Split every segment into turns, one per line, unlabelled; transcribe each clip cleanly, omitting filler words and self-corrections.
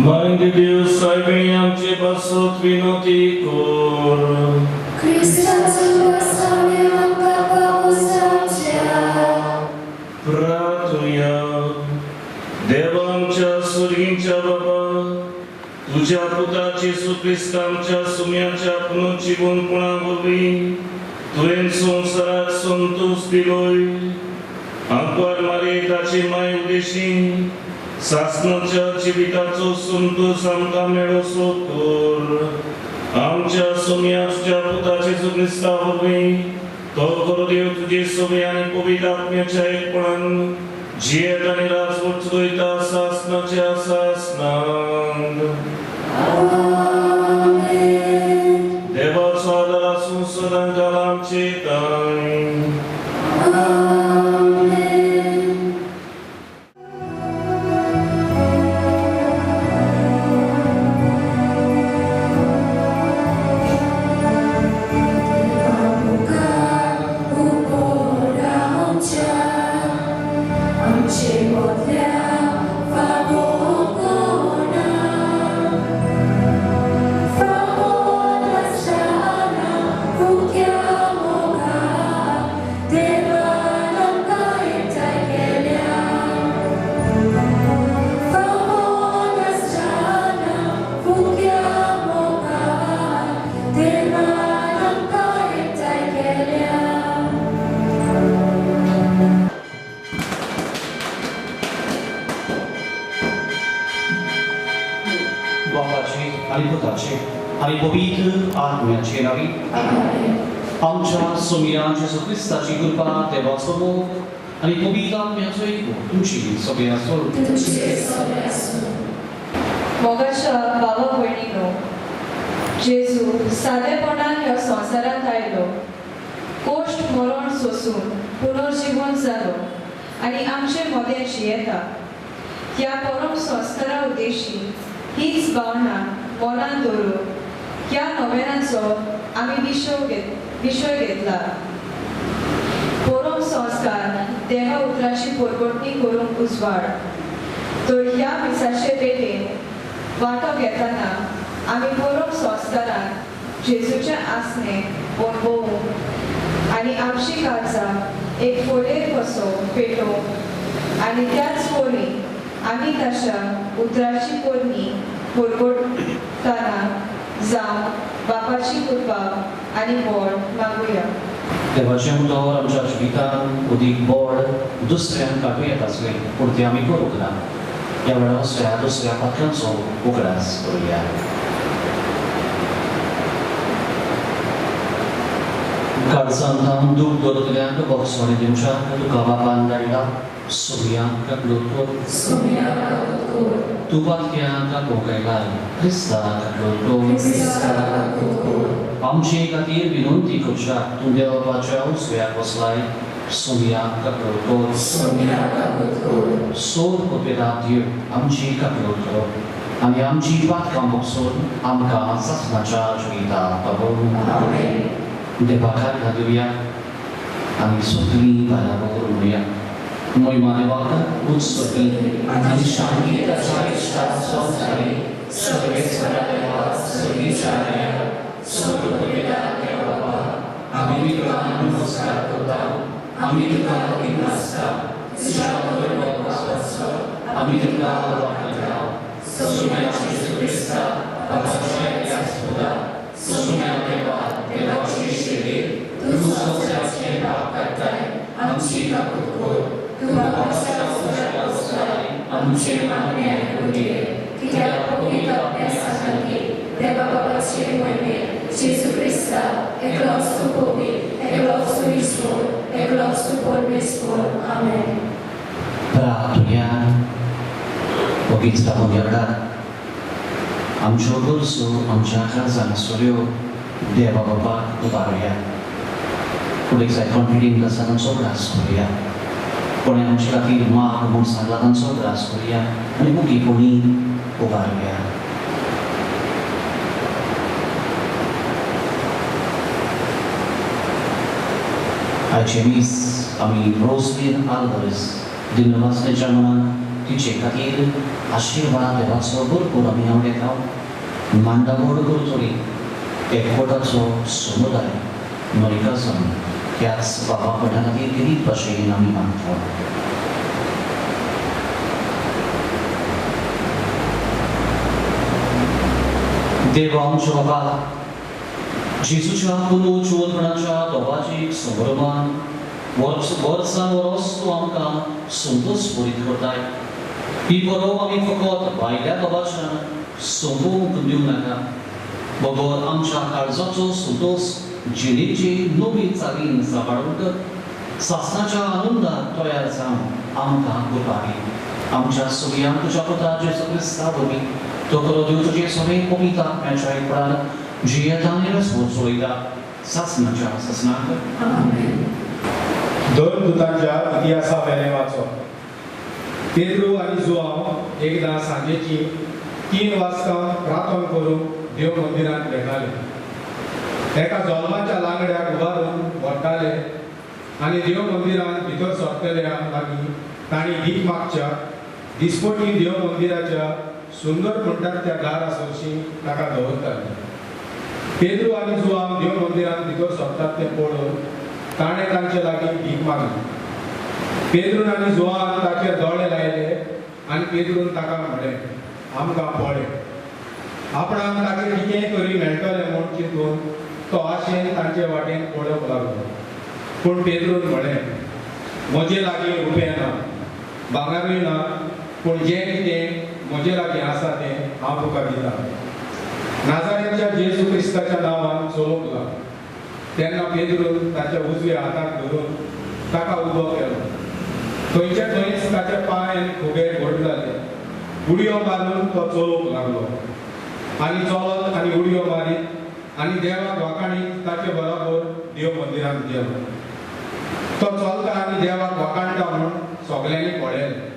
Mãe de Deus, sai bem ante passot vinoti cor.
Hristos błogosławię błogosławcia.
Pratuja, Devancha Surgincha Baba, Tuja Puta Jesu Christamcha Sumyancha Punuchi Bun Punavurvi, Tuen Sonsarat Sontus Biloi, Anquar Mare Tachi Mai Udeshi, Sasnacha Chivitacho Suntu Samkamero Sotor, Amcha Sumyascha Puta Jesu Christavurvi, तो गुरुदेव तुझे सोमयाने पवित्रात्म्य cheque पडन जियेता निरास वचुइता सासनाच्या सासनांग
Amen.
देवा स्वादला सुसदं Kalam चेतां
Amen.
Ani pobídl Armiači naví. Amča Somia Jesu Krista či grupa Teba Slovo. Ani pobídla mě co jich tučí sobě na sol.
मोगाच्या भावा भयणीनो जेजू सादेपणान ह्या संवसारांत आयलो कोश्ट मरण सोसून पुनर्जीवन जालो आनी आमचे मदें जियेता ह्या परम संस्कारा उद्देशी हीच भावना मनांत दवरून ह्या नोवेनाचो आमी विशय घेतला परम संस्कार देहा उतराची परगटणी करूंक उजवाड तर ह्या मिसाचे वेळेन वांटो घेतना आमी परम संस्कारान जेजूचे आसने अणभवूंक आनी आमची काळजां एक फोलेर कसो पेटोवंक आनी त्याच परी आमी तशा उतराची पोरणी परगटतना जावं बापाची कृपा आनी बळ मागुया
देवाचें उतर आमच्या जिवितांत उदीक बळ दुसऱ्यांक काडूं येता आसलें पूण तें आमी करूंक ना ह्या वेळार दुसऱ्या पात्रांचो उगडास करुया काळजांत दूख दवरतल्यांक बक्षवणी दिवच्याक तुका बापान धाडला सोमयांक लोटोर तूं पातक्यांक कोंकयलाय क्रिस्ताक लोटोर आमचे खातीर विनंती करच्याक तूं देवाच्या उसव्याक बसलाय सोमयांक लोटोर सोर कोपेरातीर आमची लोटोर आनी आमची पातकां बक्षून आमकां सासणाच्या जिविताक पावोवंक देवाकार घालुया आनी सगळीं बाराबोर म्हणुया महिमा देवाक उत्सवी आनी शांती ताच्या इश्टात संवसारी सर्वेश्वरा देवा सगळींच्या न्यायाक सर्वपिता देवा आमी तुका नमस्कार करता आमी तुका इनासता तुज्या बरोबर वचपाचो आमी तुका वळखता सोम्याची क्रिस्ता बापाचें यास्पोदा सोम्या देवा देवाची शिरीर तूं संवसाराचें भाग करताय आमची काकूट कर तूं बापाच्या संवसाराक वचताय आमचे मागणे उरये कित्याक पवित्र अभ्यासाखातीर देवा बापाचे महिमेन जेजू क्रिस्ता एकलोच तूं पवित्र एकलोच तूं ईश्वर एकलोच तूं परमेश्वर आमेन प्रार्थना पवित्र पवित्र आमच्यो गरजो आमच्या काळजांत सोऱ्यो देवा बापाक उबारुया पुढीक जाय कॉन्फिडंट आसातांचो ग्रास करुया कोणें आमचे खातीर माग म्हूण सांगला तांचो ग्रास करुया आनी मुगीपणी उबारुया आयचे दीस आमी रोजलीन आल्वारेस दिनवासनेच्या मनान तिचे खातीर आशिर्वाद देवाचो भरपूर आमी हांव घेता मांडावळ गुरुतोरी एकवटाचो समुदाय मल्लिकार्जून ह्याच बाबा कोणा खातीर गिरीत भाशेन आमी मागता देवा आमचो बाबा जेजूच्या पुनरुज्जीवनाच्या दोगाची संभ्रमान वर्सान वरोस तूं आमकां संतोश भरीत करताय ही बरो आमी फकत भायल्या दोगाच्यान सोंपोवंक दिवंक नाका बरोबर आमच्या काळजाचो संतोष जिणेची नवी चालीन सांबाळूंक सासणाच्या आनंदात तयार जावन आमकां गुरबारी आमच्या सगळ्यांक तुज्या पुता जेजू क्रिस्ता वरवीं तो करो देव तुजे सगळे पवित्र आत्म्याच्या एकपणान जियेतांनी सोडयता सासणाच्या सासणाक
आमेन.
दोन दुतांच्या इतिहासा वेले वाचो पेद्रू आनी जुआंव एकदां सांजेची 3 वाजता प्रार्थना करून देव मंदिरांत भेटाले एका जल्माच्या लांगड्याक उबारून व्हरताले आनी देव मंदिरांत भितर सरतल्या लागीं तांणी भीक मागच्या दिसपटी देव मंदिराच्या सुंदर म्हणटात त्या दारा सरशी ताका दवरताले पेद्रू आनी जुआंव देव मंदिरांत भितर सरतात तें पळोवन ताणें तांचे लागीं भीक मागली पेद्रून आनी जुआन ताचेर दोळे लायले आनी पेद्रून ताका म्हळें आमकां पळय आपणाक ताचेर कितेंय तरी मेळटलें म्हूण चिंतून तो आशेन तांचे वाटेन पळोवंक लागलो पूण पेद्रून म्हळें म्हजे लागीं रुपये ना भांगारूय ना पूण जें कितें म्हजे लागीं आसा तें हांव तुका दितां नाजारेच्या जेजू क्रिस्ताच्या नांवान चलोवंक लाग तेन्ना पेद्रून ताच्या उजव्या हाताक धरून ताका उबो केलो थंयचे थंयच ताचे पांय आनी खुबे घट जाले उडयो मारून तो चलोवंक लागलो आनी चलत आनी उडयो मारीत आनी देवाक वाखाणीत ताचे बरोबर देव मंदिरांत गेलो तो चलता आनी देवाक वाखाणटा म्हूण सगल्यांनी पळयलें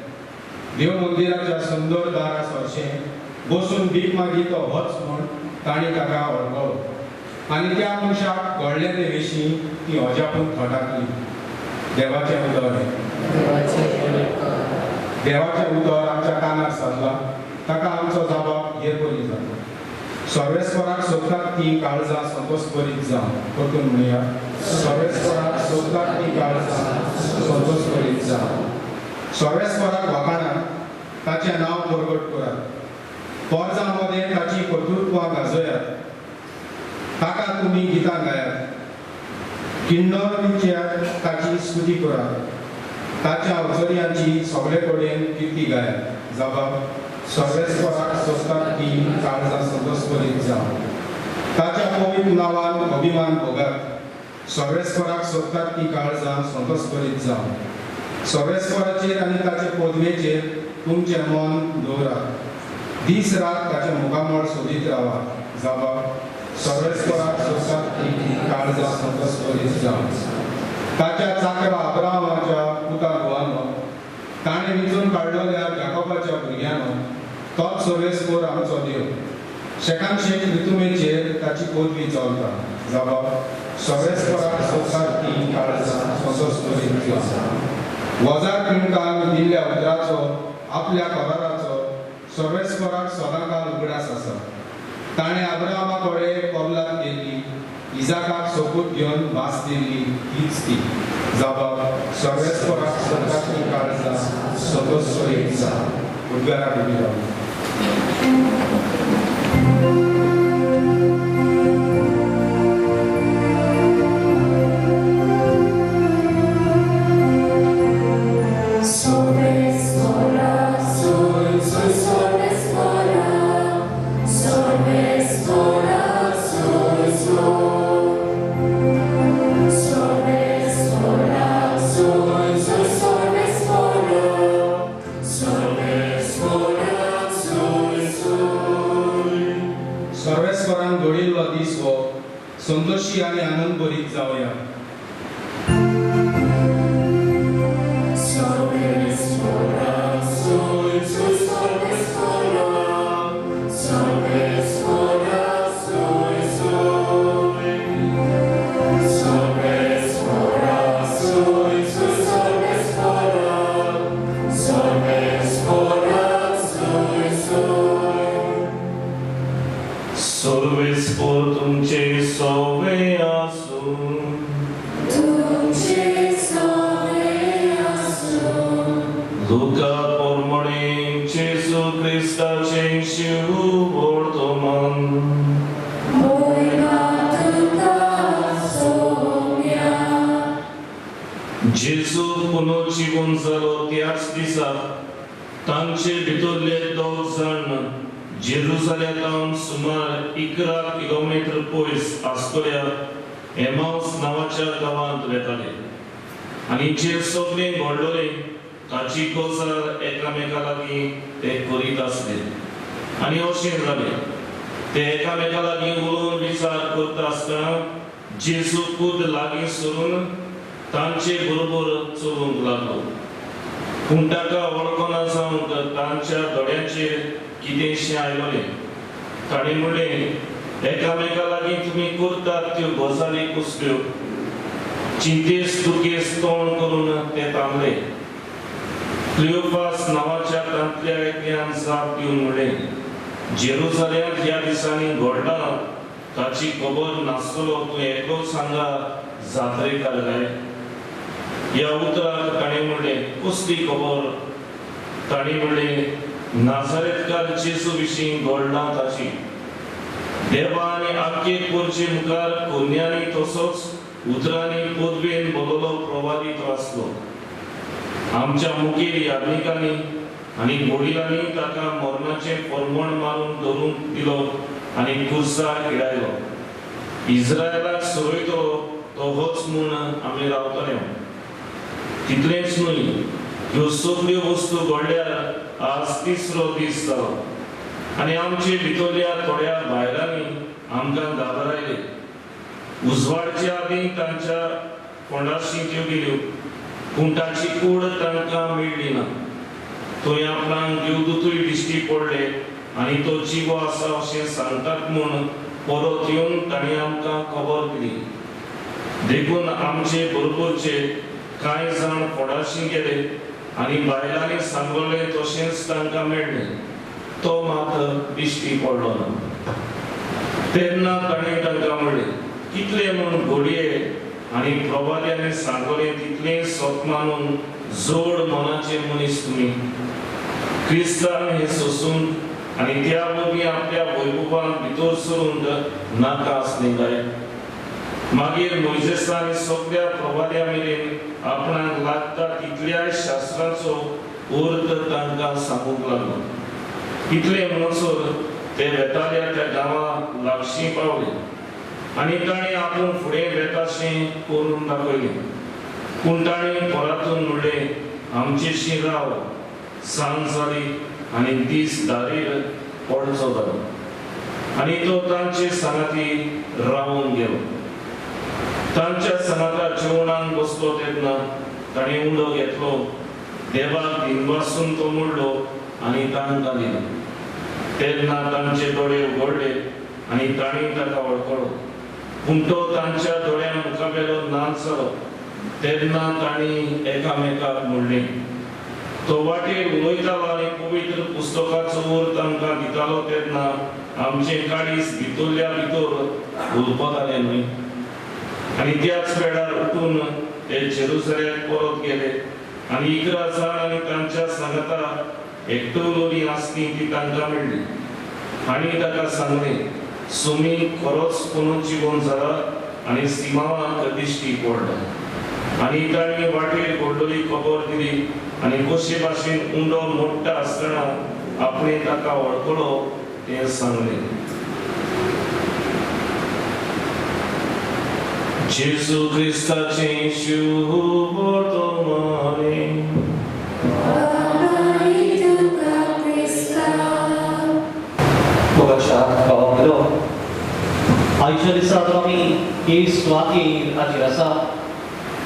देव मंदिराच्या सुंदर दारा सरशें बसून भीक मागी तो वच म्हूण तांणी ताका वळखलो आनी त्या मनशाक घडले ते विशीं ती अजापून थटाकली देवाचें उतर देवाचें उतर आमच्या कानार सरलां ताका आमचो जबाब हे परी जाता सर्वेस्पराक सोदतात ती काळजां संतोश भरीत जावं परतून म्हणया सर्वेस्पराक सोदतात ती काळजां संतोश भरीत जावं सर्वेस्पराक वाखाणात ताचें नांव प्रगट करात पोरजां मदें ताची कर्तृत्वां गाजयात ताका तुमी गितां गायात किन्नर ताची स्तुती करात ताच्या अवचर्यांची सगळे कडेन किर्ती गायात जबाब सर्वेस्पराक सोदतात ती काळजां संतोश भरीत जावं ताच्या पवित्र नांवान अभिमान भोगात सर्वेस्पराक सोदतात ती काळजां संतोश भरीत जावं सर्वेस्पराचेर आनी ताचे पदवेचेर तुमचें मन दवरात दीस रात ताचे मुखामळ सोदीत रावात जबाब सर्वेस्पराक सोदतात ती काळजां संतोश भरीत जावं ताच्या चाकरा अब्राहमाच्या पुता गोवानो ताणें विचून काडलेल्या जाकोबाच्या भुरग्यानो तोच सर्वेस्पर आमचो देव शेकान शेक ऋतुमेचेर ताची पदवी चलता जबाब सर्वेस्पराक सोदतात ती काळजां संतोश भरीत जावं वजार पिणकान दिल्ल्या उतराचो आपल्या कराराचो सर्वेस्पराक सदांकाल उगडास आसा ताणें अब्राहमा कडेन कबलात केल्ली इजाकाक सोपूत घेवन भास दिल्ली हीच ती जबाब सर्वेस्पराक सोदतात ती काळजां संतोश भरीत जावं उद्गाराक उबी रावली सर्वेस्परान घडिल्लो दीस हो संतोशी आनी आनंद भरीत जावया
Salve,
पोरमोणे जेसू क्रिस्ताचे शिव वर्तमान जेसू पुनर्जीवन जालो त्याच दिसा तांचे भितरले 2 जण जेरुसलेमांतल्यान सुमार 11 किलोमीटर पयस आसतल्या एमाउस नावाच्या गांवांत वेताले आनी जे सगळे घडलोले ताची गजाल एकामेका लागीं ते करीत आसले आनी अशें जालें ते एकामेका लागीं उलोवन विचार करता आसतना जेसू खुद लागीं सरून तांचे बरोबर चलूंक लागलो पूण ताका वळखना जावंक तांच्या दोळ्यांचेर कितेंशें आयलोलें ताणें म्हणलें एकामेका लागीं तुमी करतात त्यो गजाली कसल्यो चिंतेस दुखेस तोंड करून ते थांबले क्लिओपास नावाच्या तांतल्या एकट्यान जाप दिवन म्हणलें जेरुसलेमांत ह्या दिसांनी घडलां ताची खबर नासतलो तूं एकलो सांगा जात्रेकार काय ह्या उतराक ताणें म्हणलें कसली खबर ताणें म्हणलें नाझारेतकार जेसू विशीं घडलां ताची देवा आनी आख्खे पोरचे मुखार कोन्यांनी तसोच उतरांनी पदवेन बोललो प्रवादीत आसलो आमच्या मुखेल याज्ञिकांनी आनी वडिलांनी ताका मरणाचें फर्मण मारून धरून दिलो आनी कुर्सार हिडायलो इस्रायलाक सोडयतलो तो होच म्हूण आमी रावतले तितलेंच न्हय ह्यो सगळ्यो वस्तू घडल्यार आज 3रो दीस जालो आनी आमचे भितरल्या थोड्या भायलांनी आमकां घाबरायले उजवाडच्या आदीं तांच्या फोंडाशी त्यो गेल्यो पूण ताची कूड तांकां मेळ्ळी ना थंय आपणाक देवदूतूय दिश्टी पडले आनी तो जिवो आसा अशें सांगतात म्हूण परत येवन तांणी आमकां खबर दिली देखून आमचे बरोबरचे कांय जाण फोंडाशी गेले आनी बायलांनी सांगलोलें तशेंच तांकां मेळ्ळें तो मात दिश्टी पडलो ना तेन्ना ताणें तांकां म्हणलें कितले म्हूण घडये आनी प्रवाद्यांनी सांगलें तितलें सत मानून जोड मनाचे मनीस तुमी क्रिस्तान हें सोसून आनी त्या वरवीं आपल्या वैभवान भितर सरून नाका आसलें काय मागीर मोइसेसान सगळ्या प्रवाद्यां मेरेन आपणाक लागता तितल्याय शास्त्राचो अर्थ तांकां सांगूंक लागलो इतले म्हणसर ते वेताल्या त्या गांवां लागशीं पावले आनी ताणें आपूण फुडें वेताशें करून दाखयलें पूण ताणें परातून म्हणलें आमचेशी राव सांज जाली आनी दीस दारीर पडचो जालो आनी तो तांचे सांगाती रावून गेलो तांच्या सांगाता जेवणाक बसलो तेन्ना ताणें उंडो घेतलो देवाक दिनवासून तो म्हणलो आनी तांकां दिलो तेन्ना तांचे दोळे उगडले आनी तांणी ताका वळखलो पूण तो तांच्या दोळ्यां मुखावेलो नाच जालो तेन्ना तांणी एकामेकाक म्हणलें तो वाटेर उलयतालो आनी पवित्र पुस्तकाचो वयर तांकां दितालो तेन्ना आमचें काळीज भितरल्या भितर उलपत जालें न्हय आनी त्याच वेळार उठून ते जेरुसलेमांत परत गेले आनी 11 जाण आनी तांच्या सांगाता एकटवलोली आसली ती तांकां मेळ्ळी आनी ताका सांगलें सुमी खरोच पुनर्जीवन जाला आनी सिमावांक दिश्टी पडला आनी तांणी वाटेर घडलोली खबर दिली आनी कशे भाशेन उंडो मोडटा आसतना आपणें ताका वळखलो तें सांगलें जेसू क्रिस्ताचे शिव वर्तमाने
आयच्या दिसा तर आमी ही स्वाती हाचेर आसा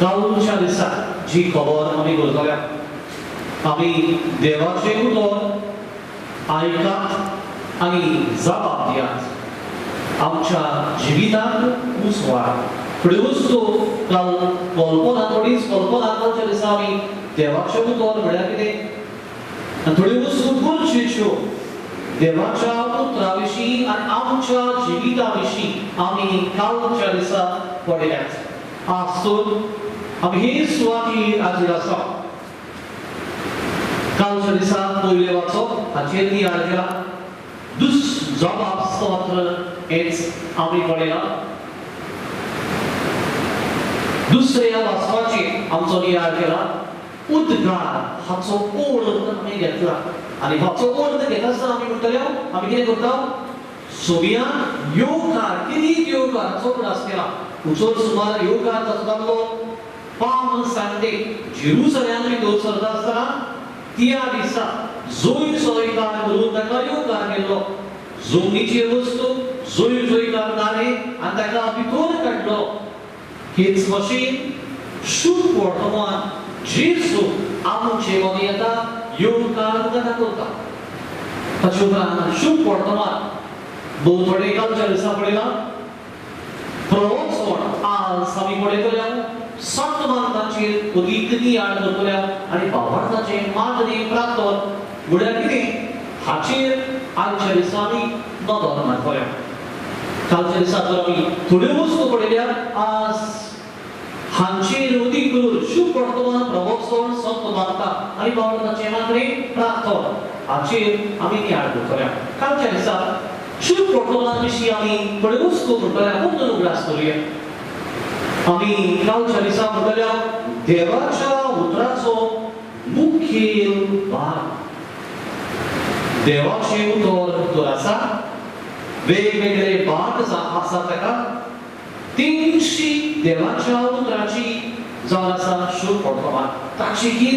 कालच्या दिसा जी खबर आमी करतल्या आमी देवाचें उतर आयकात आनी जबाब दियात आमच्या जिवितांत उसवार फुडें वस्तू काल कल्पना थोडीच कल्पना करच्या दिसा आमी देवाचें उतर म्हळ्यार कितें थोडी वस्तू गरजेच्यो देवाच्या उतरा विशीं आनी आमच्या जिविता विशीं आमी कालच्या दिसा पळयल्यात आसून आमी ही सुवाती हाचेर आसा कालच्या दिसा पयले वाचो हाचेर नियाळ केला जबाब स्तोत्र हेच आमी पळयला दुसऱ्या वाचपाची आमचो नियाळ केला उद्गार हाचो अर्थ आमी घेतला आणि हाचो अर्थ घेता आसतना आमी म्हणटले आमी कितें करता सोबियान योगार किती योगाराचो क्लास केला उचल सुमार योगार जातालो पाम संडे जेरुसलेम भितर सरता आसतना त्या दिसा जोय सोयकार करून ताका योगार केल्लो जोडणीची वस्तू जोय जोयकार घाले आनी ताका भितर काडलो हेच भशेन शुभ वर्तमान जेजू आमचे मदीं येता योगार ताका करता ताचे उपरांत शुभ वर्तमान दोन थोडे कालच्या दिसा पळयला प्रभू सोड आज आमी पळयतले संत मानताचेर उदीक नियाळ करतले आनी भावार्थाचे मागणी प्रार्थना म्हळ्यार कितें हाचेर आयच्या दिसा आमी नदर मारतले कालच्या दिसा जर आमी थोड्यो वस्तू पळयल्या आज हांचेर उदीक करून शुभ वर्तमान प्रभू सोड संत मानता आनी भावार्थाचे मागणी प्रार्थना हाचेर आमी नियाळ करतले कालच्या दिसा शुभ वर्तमान विशीं आमी थोड्यो वस्तू म्हणटले पूर्ण उगडास करूया आमी कालच्या दिसा म्हणटल्या देवाच्या उतराचो मुखेल भाग देवाचे उतर तर आसा वेगवेगळे भाग आसा ताका 300 देवाच्या उतराची जावन आसा शुभ वर्तमान ताची ही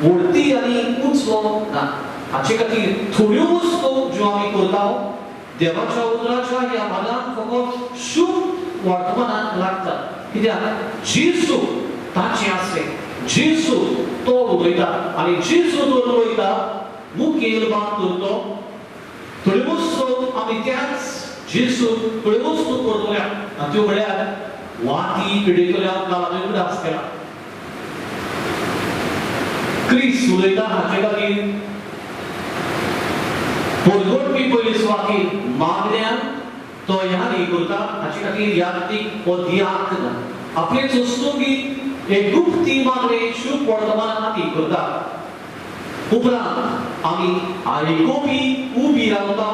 व्हडती आनी उंचो ना हाचे खातीर थोड्यो वस्तू ज्यो आमी करता देवाच्या उतराच्या ह्या भागांत फकत शुभ वर्तमानाक लागतात कित्याक जेजू ताचे आसले जेजू तो उलयता आनी जेजू तो उलयता मुखेल भाग करतो थोड्यो वस्तू आमी त्याच जेजू थोड्यो वस्तू करतल्या आनी त्यो म्हळ्यार वाती पिडयतल्या काळाचो उगडास केला क्रिस्त उलयता हाचे खातीर परगटपी पयली सुवातेर मागण्यान तो ह्या करता हाचे खातीर यात्रीक वो दियाक ना आपले सोस्तुंगी एक गुप्ती मागणे शुभ वर्तमान खातीर करता उपरांत आमी आयकोपी उबी रावता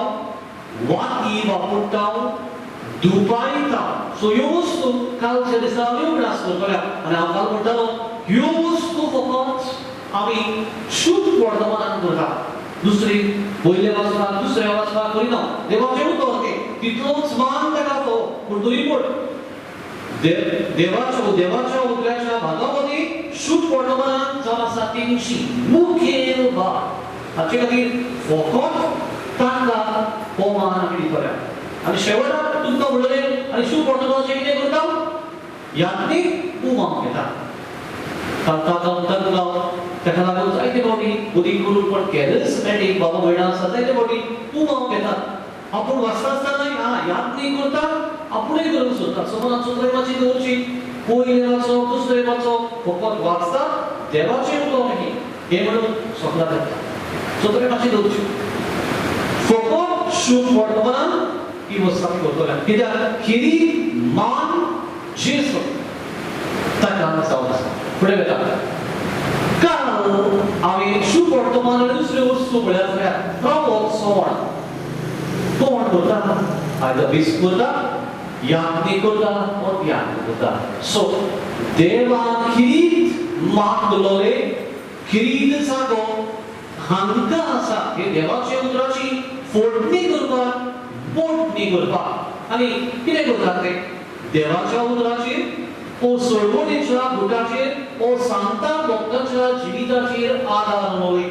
वाती वापरता दुपायता सो ह्यो वस्तू कालच्या दिसा आमी उगडास करतले आनी हांव काल म्हणटालो ह्यो वस्तू फकत आमी शुभ वर्तमानान करता दुसरी पयले वाचपाक दुसऱ्या वाचपाक करिना देवाचे उतर ते तितलोच मान ताका तो पूण तरी पूण देवाच्या उतराच्या भागामध्ये शुभ वर्तमान जावन आसा 300 मुखेल भाग हाचे खातीर फकत तांकां पोमान आमी दितले आनी शेवटाक तुमकां म्हणलें आनी शुभ वर्तमानाचें कितें करता यात्नीक उमाम घेता ताका म्हणटा ताका लागून जायते फावटी उदीक करून पण कॅरिस्मॅटीक बाबा भयणां आसा जायते फावटी उमाम घेतात आपूण वाचता आसतना यात्नीक करता आपुणूय करूंक सोदता सो मनांत सुत्रेमाची दवरची पयले वाचो दुसरे वाचो फकत वाचता देवाचें उतर न्ही हें म्हणून सगळा करता सुत्रेमाची दवरची फकत शुभ वर्तमान ही वस्त आमी करतले कित्याक खिरी मान जेजू ताका जावन आसा फुडें वयता काल आमी शुभ वर्तमान आनी दुसऱ्यो वस्तू पळयल्यार प्रभू सोड कोण करता आयदर बीस करता यात्नी करता और यात्नी करता सो देवान खिरीत मागलोले खिरीत जागो हांकां आसा हे देवाचे उतराची फोडणी करपाक बोटणी करपाक आनी कितें करतात ते देवाच्या उतराचेर ओ सोडवणेच्या गुटाचेर ओ सांता भक्ताच्या जिविताचेर आदार नोळे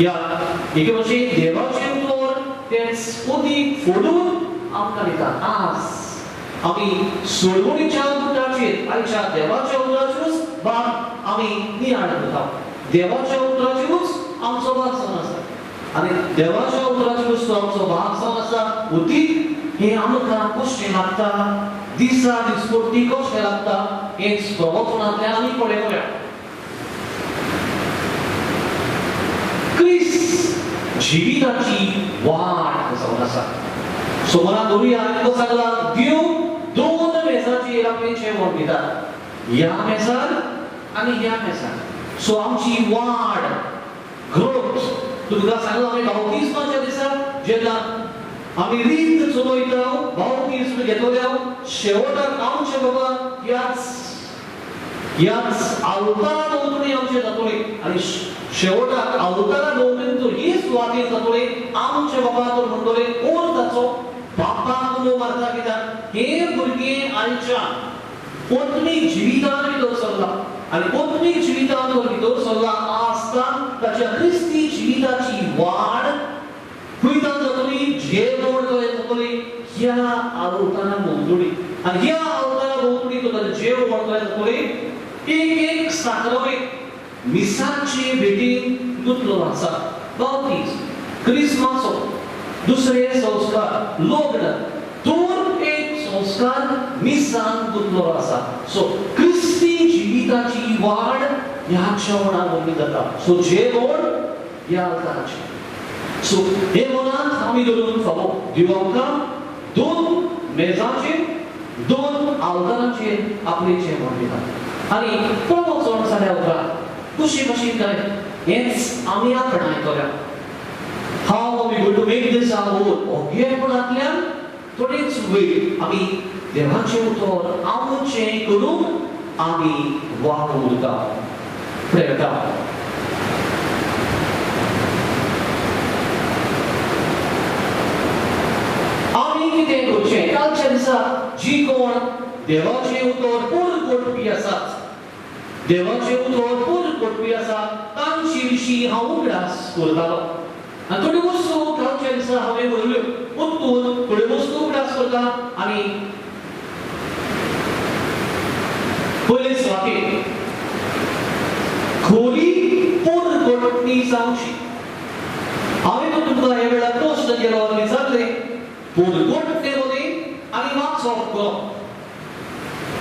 या एके भशेन देवाचे उतर तेच उदीक फोडून आमकां दिता आज आमी सोडवणेच्या गुटाचेर आयच्या देवाच्या उतराचेरूच भाग आमी नियाळ करता देवाच्या उतराचेरूच आमचो भाग जावन आसा आनी देवाच्या उतराचेरूच तो आमचो भाग जावन आसा उदीक हे आमकां कशें लागता दिसा दिसपट्टी कशें लागता हेच प्रवचनांतल्यान आमी पळयतले क्रिस्त जिविताची वाट जावन आसा सो मनांत दवरुया आमकां सांगला देव दोन मेजाचेर आपलें जेवण दिता ह्या मेजार आनी ह्या मेजार सो आमची वाड तुमकां सांगलो आमी बावतिस्माच्या दिसा जेन्ना आमी रीत चलयता बावतिस्म घेतल्या शेवटाक आमचे बाबा ह्याच अवतारा भोंवतणी आमचे जातले आनी शेवटाक अवतारा भोंवतणीचो ही सुवातेर जातले आमचे बाबा तर म्हणटले कोण ताचो बापाक उलो मारता कित्याक हे भुरगे आयच्या पत्नीक जिवितान भितर सरला आनी पत्नीक जिवितान भितर सरला आसता ताच्या क्रिस्ती जिविताची वाड खंयतान जातली जेवण कशें जातली ह्या अवतारा भोंवतणी आनी ह्या अवतारा भोंवतणी तो ताचें जेवण कशें जातली एक साखरमेक मिसाचे भेटीन गुंतलो आसा बावतीस क्रिस्मस दुसरे संस्कार लग्न दोन एक संस्कार मिसान गुंतलो आसा सो क्रिस्ती जिविताची वाड ह्या जेवणान भोगली जाता सो जेवण ह्या अवताराचें सो हे मनांत आमी धरून फावो देव आमकां दोन मेजाचेर दोन अवताराचेर आपलें जेवण दिता आनी प्रभू सण जाल्या उपरांत खुशी भाशेन काय हेच आमी आपणायतल्या How are we going to make this our own? अज्ञेपणांतल्यान थोडीच वेळ आमी देवाचे उतर आमचे करून आमी वागूं उरता प्रयत्न आमी कितें करचें कालच्या दिसा जी कोण देवाचे उतर पूर्ण करपी आसात देवाचे उतर पूर्ण करपी आसा तांचे विशीं हांव उगडास करतालो आनी थोड्यो वस्तू कालच्या दिसा हांवें बरयल्यो परतून थोड्यो वस्तू उगडास करता आनी पयले सुवातेर खरी पूर्ण करपणी जावची हांवें तुमकां ह्या वेळार प्रश्न केलो आनी विचारलें पूर्ण करपणे मध्ये आनी वाचप करप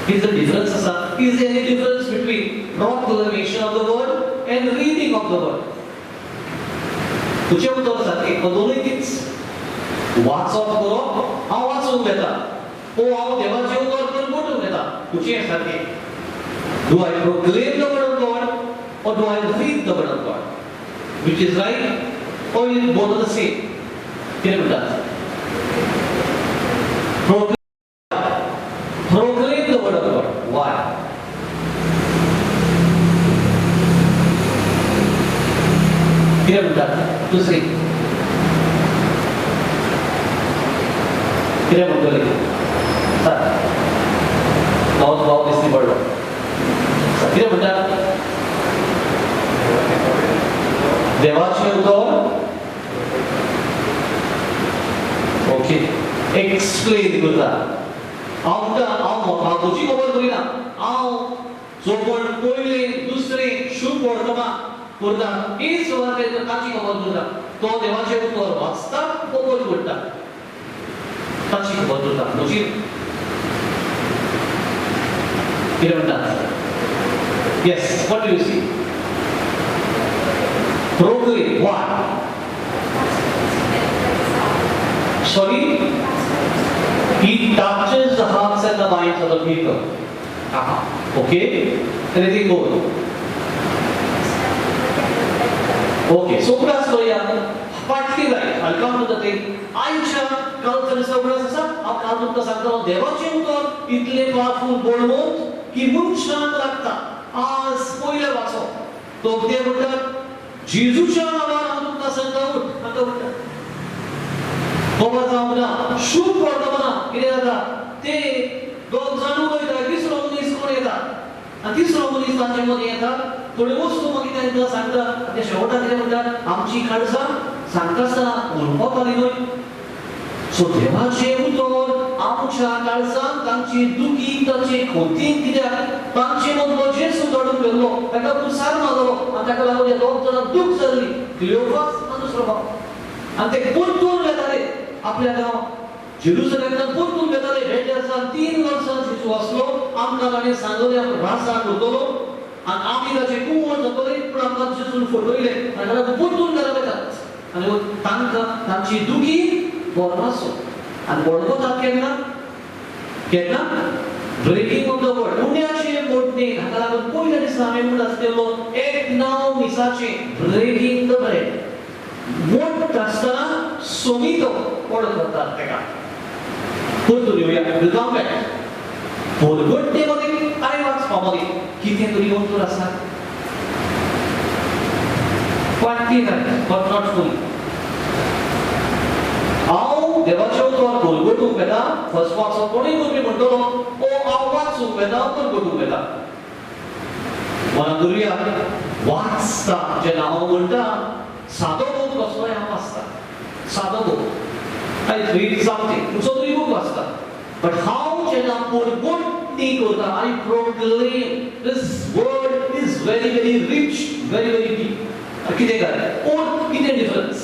Is there a difference, Asa? Is there any difference between proclamation of the word and reading of the word? तुझे उत्तर सारखे दोन्ही तीच वाचप करप हांव वाचून घेता हांव देवाचे उतर करून बोटून घेता तुझे सारखे Do I proclaim the word of God or do I read the word of God? Which is right or is both the same? किती म्हणतात Proclaim the word of God. Why? किती म्हणतात दुसरी किती म्हणतले बहुत बहुत दिसती पडलो किती म्हणतात देवाचे उतर ओके एक्सप्लेन करता हांव तुजी खबर करिना हांव जो कोण पयले दुसरे शुभ वर्तमान करता ही सुवातेर ताची खबर करता तो देवाचे उतर वाचता खबर करता ताची खबर करता म्हजी कितें म्हणटा yes what do you see proclaim what sorry he touches the hearts and the minds of the people. Okay? Anything more? Okay, so class करूया. Partly right. I'll come to the thing. आयच्या कालच्या दिसावळास आसा हांव काल तुमकां सांगतालो देवाचें उतर इतलें पावरफुल बोलमोत की मनशांक लागता आज पयले वाचप तो कितें म्हणटा जेजूच्या नांवान हांव तुमकां सांगता उठ हांगा उठा बाबा जावना शुभ वर्तमान कितें जाता ते दोन जाणू वयता तिसरो मनीस कोण येता आनी तिसरो मनीस तांचे मदीं येता थोड्यो वस्तू मागीर तांकां सांगता ते शेवटाक कितें म्हणटात आमची काळजां सांगता आसतना उलोवप आली न्हय सो देवाचें उतर आमच्या काळजांत तांची दुखी तांचे खोतीक कित्याक तांचे मदलो जेजू दडून गेल्लो ताका पुरसार मारलो आनी ताका लागून ह्या दोग जाणांक दूख जाल्ली क्लिओफास आनी दुसरो भाव आनी ते परतून येताले आपल्या गांव जेरुसलेमांतल्यान परतून येताले हे दिसा 3 वर्सां जेजू आसलो आमकां ताणें सांगलें आमी भासा करतलो आनी आमी ताचे कुंवर जातले पूण आमकां जेजून फटयले आनी ताका परतून घरा वतात आनी तांकां तांची दुखी बरवासो आनी वळखतात केन्ना ब्रेकिंग ऑफ द वर्ड उण्याचे मोडणे हाका लागून पयल्या दिसा हांवें म्हणत आसलेलो एक नांव मिसाचें ब्रेकिंग द ब्रेड सोमितो ओळखतात तेका परतून येऊया रिटर्न बॅक पोरगोट्टेमध्ये काय वाचपामध्ये किती तरी अंतर आसा क्वांटिटी बट नॉट फुल हांव देवाचे उतर पोरगोटूंक वेता फर्स्ट वाचो कोणूय भुरगीं म्हणटलो ओ हांव वाचूंक वेता पोरगोटूंक वेता वनादुर्या वाचता जेन्ना हांव म्हणटा सादो बूक कसलोय हांव वाचता सादो बूक आय रीड समथींग खंयचो तरी बूक वाचता बट हांव जेन्ना पोरगोटणी करता I proclaim this word is very very rich very very deep कितें काय पूण कितें डिफरन्स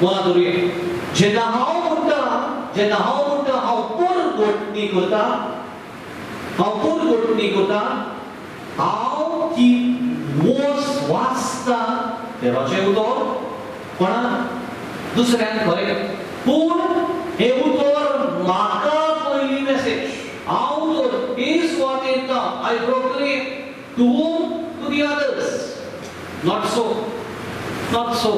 वनादुर्या जेन्ना हांव म्हणटा हांव पोरगोटणी करता हांव ती वोस वाचता देवाचें उतर कोणाक दुसऱ्याक खरें पूण हे उतर म्हाका पयली मेसेज हांव जर हीच वाचयता I proclaim to the others not so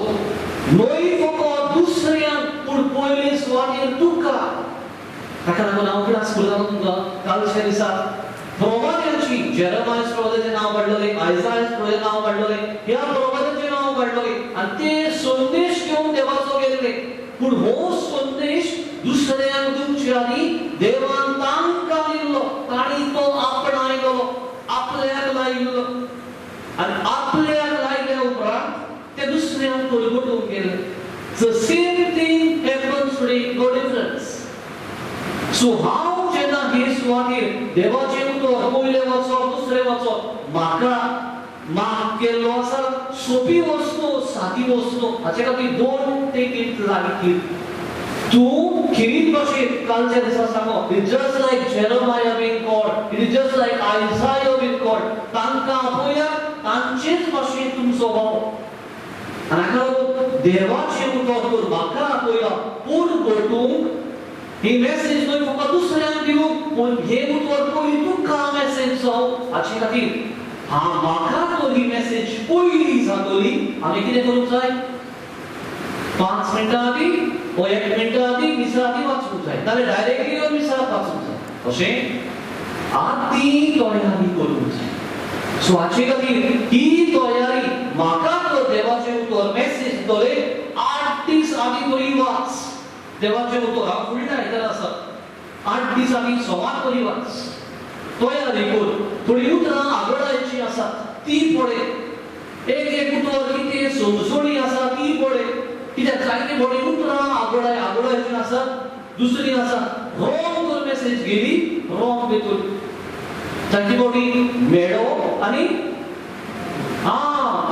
नोई फकत दुसऱ्यांक पूण पयली सुवातेर तुका ताका लागून हांव क्लास करता तुमकां कालच्या दिसा प्रवाद्यांची जेरेमायस प्रवाद्याचें नांव काडलेलें आयसायास प्रवाद्याचें नांव काडलेलें ह्या प्रवाद्यांचें नांव काडलेलें आनी ते संदेश घेवन देवाचो गेल्ले पूण हो संदेश दुसऱ्यांक दिवचे आनी देवान तांकां दिल्लो तांणी तो आपणायलो आपल्याक लायिल्लो आनी आपल्याक लायल्या उपरांत ते दुसऱ्यांक तोलगोटूंक गेले The same thing happens today, no difference. So how जेन्ना हे सुवातेर देवाचें उतर पयले वाचप दुसरें वाचप म्हाका केल्लो आसा सोपी वस्तू सादी वस्तू हाचे खातीर डोंट टेक इट लायटली तूं खिरीत भाशेन कालच्या दिसा सांगप it just like Jeremiah been called it is just like Isaiah been called तांकां आपयल्यार तांचेच भाशेन तुमचो वावप आनी हाका लागून देवाचें उतर तर म्हाका आपयला पोरगोटूंक ही मेसेज न्हय फकत दुसऱ्यांक दिवंक पूण हे उतर पयलीं तुका मेसेज जावं हाचे खातीर म्हाका तर ही मेसेज पयली जातली आमी कितें करूंक जाय 5 मिनटां आदीं वा 1 मिनटां आदीं मिसा आदीं वाचूंक जाय नाल्यार डायरेक्टली येवन मिसाक वाचूंक जाय अशें आदीं तयारी करूंक जाय सो हाचे खातीर ही तयारी म्हाका तर देवाचें उतर मेसेज दितले 8 दीस आदीं तरी वाच देवाचें उतर हांव फुडल्या आयतारा आसा 8 दीस आदीं सवार तरी वाच तयारी कर थोडी उतरां आगळायची आसात ती पळय एक उतर कितें समजणी आसा ती पळय कित्याक जायते बडी उतरां आगळायची आसात दुसरी आसा रॉंग तर मेसेज गेली रॉंग भितर ताची बॉडी मेळो आनी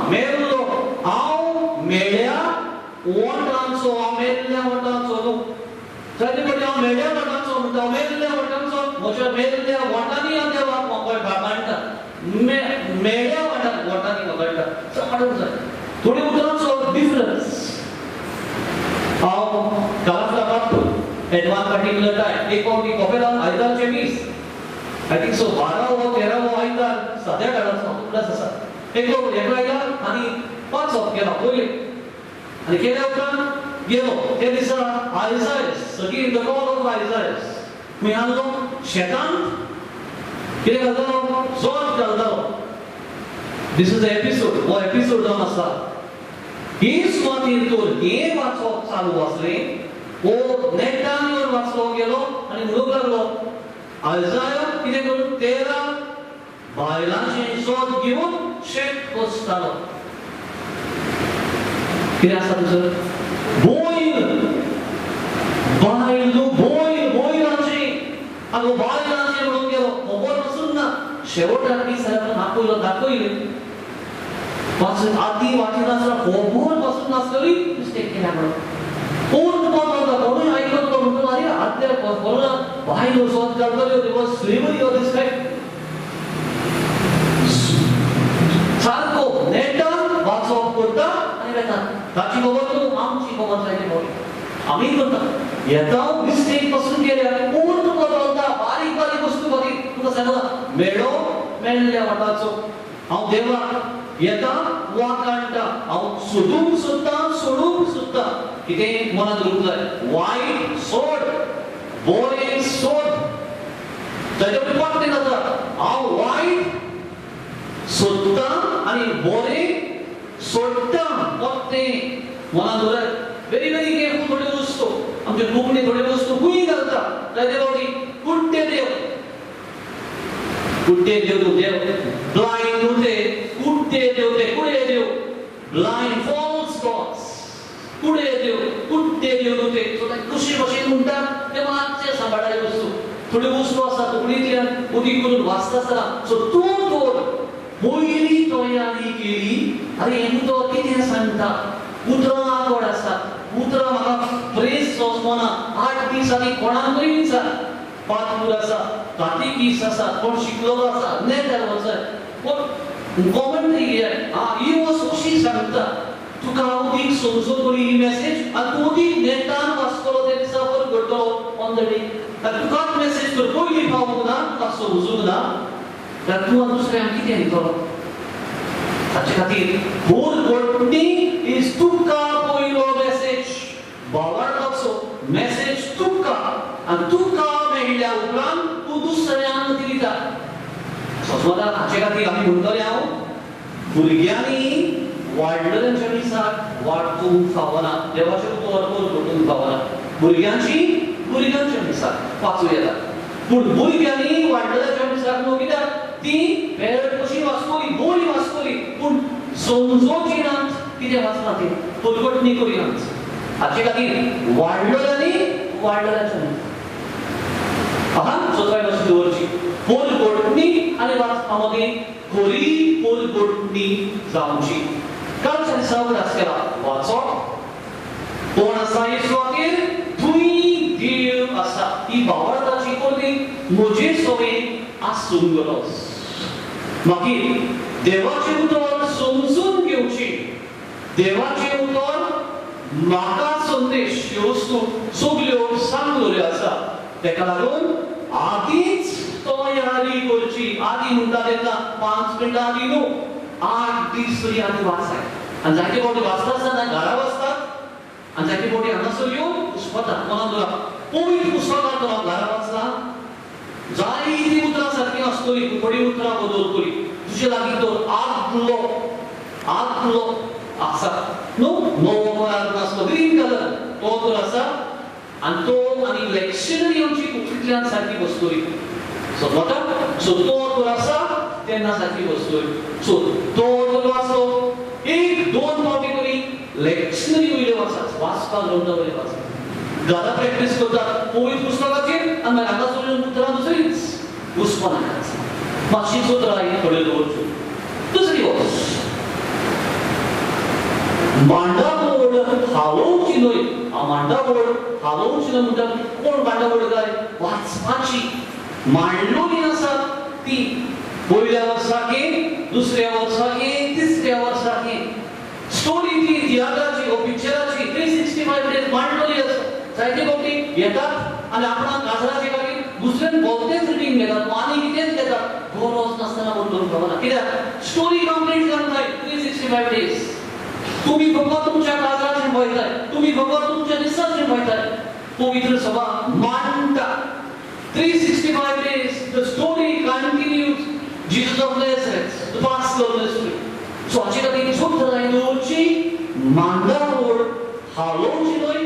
मेल्लो हांव मेळ्या वटांचो हांव मेल्ल्या वटांचो न्हू ताची बॉडी हांव मेळ्या वटांचो म्हणटा मेल्ल्या वटांचो म्हज्या मेल्ल्या वटांनी हांव देवाक मागता मेळ्या वटांनी वगळटा समजूंक जाय थोडी उतरांचो डिफरन्स हांव कालांतला वाचतो एट वन पर्टिक्युलर टायम एक फावटी कॉपेलान आयतारचे मीस I think so 12 व 13 व आयतार सद्या काळाचो उगडास आसा एकलो आयला आनी वाचप केला पयले आनी केल्या उपरांत गेलो त्या दिसा आयसायस सगळी द कॉल ऑफ आयसायस मी आलो शेतांत कितें घालतालो जोत घालतालो दिस इज द एपिसोड हो एपिसोड जावन आसा ही सुवातेर तर हे वाचप चालू आसलें हो नेटान येवन वाचलो गेलो आनी म्हणूंक लागलो आयसाया कितें करून 13 बायलांचें जोत घेवन शेत कोसतालो कितें आसा थंयसर बोयल बायल बोयलांचें आगो बायलांचें म्हणून गेलो खबर नासून ना शेवटाक दीस दाखयलें आदी वाचनासतना खबर पासून नासतली मिस्टेक केल्या म्हणून पूर्ण कोणूय आयकलो तो म्हणटलो अरे आदल्या कोरोना बायलो जोत घालतल्यो they was slavery of this kind सारको नेटान वाचप करता आनी वेता ताची खबर न्हू आमची खबर जाय ती आमी करता येता मिस्टेक पासून केल्या पूर्ण बदलता बारीक बारीक वस्तू खातीर तुका सांगला मेळो मेळ्ळ्या वाटाचो हांव देवाक येता वा काडटा हांव सोदूंक सोदता सोडूंक सोदता कितें मनात दवरूंक जाय वायट सोड बरें सोद ताचे पट्ट जाता हांव वायट सोदता आनी बरें सोडटा तें मनात दवरात वेरी वेरी केअरफुल थोड्यो वस्तू आमचे कोंकणी थोड्यो वस्तू खूंय घालता ताचे फावटी कुट्टे देव तूं देव ब्लायंड न्हू ते कुट्टे देव ते कुडे देव ब्लायंड फॉल्स गॉड्स कुडे देव कुट्टे देव न्हू ते सो कशे भशेन म्हणटात ते मातशें सांबाळाचे वस्तू थोड्यो वस्तू आसा कोंकणींतल्यान उदीक करून वाचता आसतना सो तूं तर पयली तयारी केली अरे हें उतर कितें सांगता उतरां आवड आसा उतरां म्हाका प्रेस सोसमोना 8 दीस आनी कोणाक तरी विचार पातूर आसा कातिकीस आसा कोण शिकलेलो आसा नेटार वचत कोण कॉमेंट्री ही वस्त कशी सांगता तुका उदीक समजून ही मेसेज आनी तूं उदीक नेटान वाचतलो ते दिसा वर घडटलो ऑन द डे तुकाच मेसेज कर पयली पावूंक ना तुका समजूंक ना जाल्यार तूं दुसऱ्यांक कितें दितलो ताचे खातीर फोर घडणी इज तुका पयलो मेसेज बावळटाचो मेसेज तुका आनी तुका मेळिल्ल्या उपरांत तूं दुसऱ्यांक दिता सोसमोदान हाचे खातीर आमी म्हणटले हांव भुरग्यांनी वाडलेल्यांच्या दिसाक वाडूंक फावना देवाचें उतर घडूंक फावना भुरग्यांच्या दिसाक वाचूं येता पूण भुरग्यांनी वाडलेल्यांच्या दिसाक न्हू कित्याक ती पेरड कशी वाचतली बरी वाचतली पूण समजोवची नात कितें वाचना ती पुलगटणी करिनात हाचे खातीर वाडलेल्यांच्या आहा सोत्राय कशी दवरची पोलगोटणी आनी वाचपा मदीं खरी पोलगोटणी जावची कालच्या दिसा उगडास केला वाचप कोण आसा येसू खातीर थंय देव आसा ही भावार्थाची कोणी म्हजे सवेन आसूंक गरज मागीर देवाचें उतर समजून घेवची देवाचें उतर म्हाका संदेश ह्यो वस्तू सगल्यो सांगलेल्यो आसा तेका लागून आदींच तयारी करची आदी म्हणटा तेन्ना 5 मिनटां आदी न्हू 8 दीस तरी आदी वाचाय आनी जायते फावटी वाचता आसतना घरा वाचतात आनी जायते फावटी हांगासर येवन पुस्तकां मनात दवरा पयलीं पुस्तकां तो घरा वाचला जायतीं उतरां सारकीं आसतलीं थोडीं उतरां बदलतलीं तुजे लागीं तर आदलो आसा न्हू नवो कलर आसलो ग्रीन कलर तो तर आसा आनी लेक्शनरी आमची कोंकणींतल्यान सारकी बसतली सो तो तर आसा तेन्ना सारकी बसतली सो तो तर वाचलो एक दोन फावटी तरी लेक्शनरी वयले वाचपाक जमता वयले वाचप घरा प्रॅक्टीस करतात पळयत पुस्तकाचेर आनी मागीर हांगासर उतरां दुसरीच घुसपा नाका मातशी उतरां थोड्यो दवरच्यो दुसरी वस्त मांडावळ हालोवची न्हय मांडावळ हालोवची न्हय म्हणटा कोण मांडावळ काय वाचपाची मांडलोली आसा ती पयल्या वर्साके दुसऱ्या वर्साके तिसऱ्या वर्साके स्टोरी ती तियात्राची पिक्चराची 365 डेज मांडलोली आसा जायते फावटी येतात आनी आपणाक काजराचे खातीर दुसऱ्यान भोवतेच रिडींग घेतात आनी कितेंच घेतात गरज नासतना म्हणून खबर कित्याक स्टोरी कंप्लीट जावंक जाय 365 डेज तुम्ही फक्त तुमच्या काजराचें पळयताय तुम्ही फक्त तुमच्या दिसाचें पळयताय पवित्र सभा मांडटा 365 days the story continues Jesus of Nazareth the Paschal mystery so हाचे खातीर सोद जाय दवरची मांडावळ हालोवची न्हय